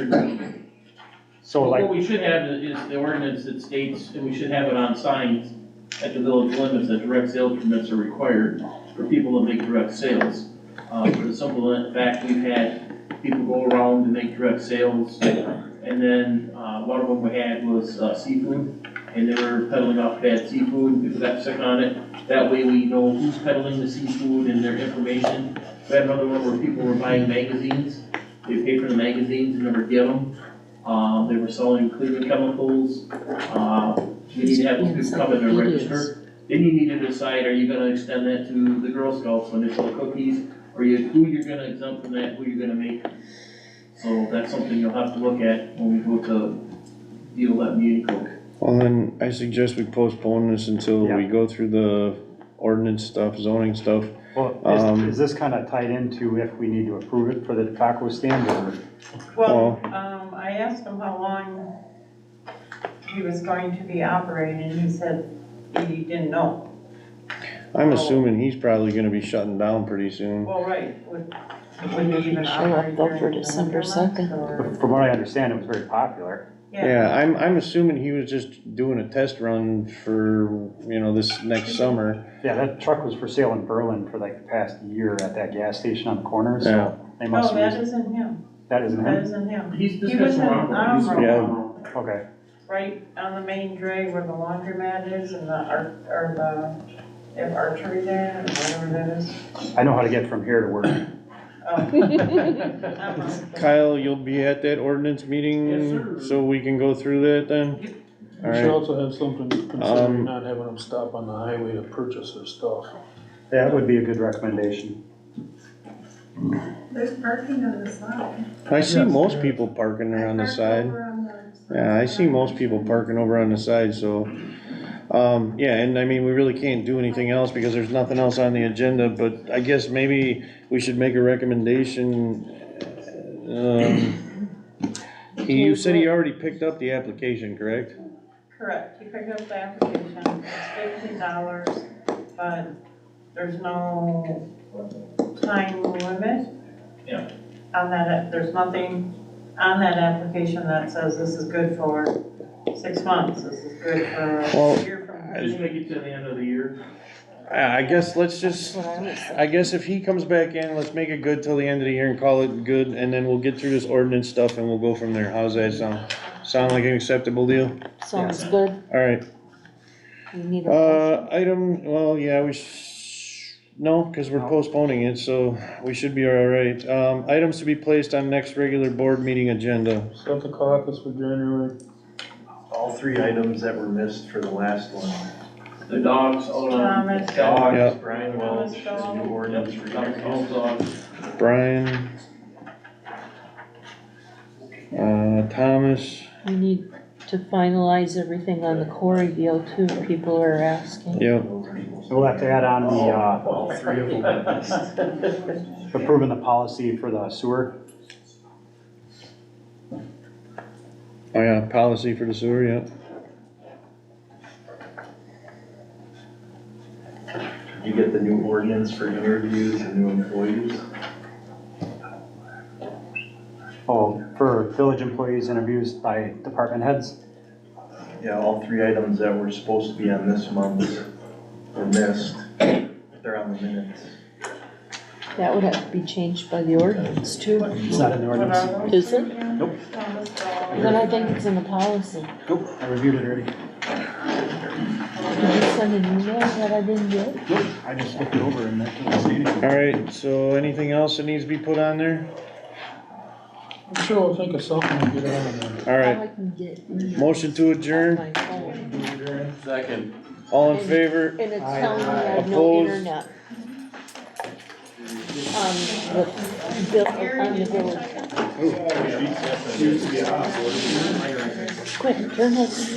so What like, we should have is the ordinance that states, and we should have it on signs at the village limits, that direct sales permits are required for people to make direct sales. For the simple fact, we've had people go around and make direct sales, and then, one of them we had was seafood, and they were peddling off bad seafood, and people got sick on it. That way we know who's peddling the seafood and their information. We had another one where people were buying magazines, they paid for the magazines and never get them. They were selling cleaning chemicals, we need to have those people come in and register. Then you need to decide, are you gonna extend that to the Girl Scouts when they sell cookies, or who you're gonna exempt from that, who you're gonna make. So that's something you'll have to look at when we go to deal that meeting code. Well, then, I suggest we postpone this until we Yeah. go through the ordinance stuff, zoning stuff. well, is this kind of tied into if we need to approve it for the taco stand or? Well, I asked him how long he was going to be operating, and he said he didn't know. I'm assuming he's probably gonna be shutting down pretty soon. Well, right, would he even Show up operate though during for the December winter months, 2nd. or- From what I understand, it was very popular. Yeah, I'm assuming he was just doing a test run for, this next summer. Yeah, that truck was for sale in Berlin for like the past year at that gas station on the corner, Yeah. so they No, must that have, isn't him, that isn't that him? isn't him. He's He was discussing in Ronald. Armstrong. Yeah. Okay, right on the main drag where the laundromat is and they have archery there, or whatever that is. I know how to get from here to work. Oh. Kyle, you'll be at that ordinance meeting? Yes, sir. So we can go through that then? We should Alright, also have something considering not having them stop on the highway to purchase their stuff. That would be a good recommendation. There's parking on the side. I see Yes, most there people parking there on the Park side. over on the Yeah, I see most people parking over on the side, so, yeah, and I mean, we really can't do anything else because there's nothing else on the agenda, but I guess maybe we should make a recommendation. You said he already picked up the application, correct? Correct, you pick up the application, it's $50, but there's no time limit. Yeah. On that, there's nothing on that application that says this is good for 6 months, this is good for Well, a year from. Just make it to the end of the year. I guess let's just, I guess if he comes back in, let's make it good till the end of the year and call it good, and then we'll get through this ordinance stuff and we'll go from there. How's that sound? Sound like an acceptable deal? Sounds good. Alright, We need a item, well, yeah, no, cause we're postponing it, so we should be alright. Items to be placed on next regular board meeting agenda. Set the caucus for January. All three items that were missed for the last one. The dogs, Thomas, Yeah. Dogs, Brian Welch, the new ordinance for interviews. Brian. Thomas, We need to finalize everything on the Corey deal too, people are asking. yep, We'll have to add on the, All three of them were missed. approving the policy for the sewer. oh yeah, policy for the sewer, yep. Did you get the new ordinance for interviews and new employees? Oh, for village employees interviews by department heads. Yeah, all three items that were supposed to be on this month were missed. They're on the minutes. That would have to be changed by the ordinance too. It's not in the What ordinance. are those? Is it? Nope. Thomas dog. Then I think it's in the policy. Nope, I reviewed it already. Did you send an email that I didn't get? Nope, I just looked it over and I didn't see anything. Alright, so anything else that needs to be put on there? I'm sure we'll think of something and get it on there. Alright, All I can get emails motion to on adjourn, my phone. Second. all in favor? And it's telling me I have no Opposed? internet. On the village. Quick, turn this.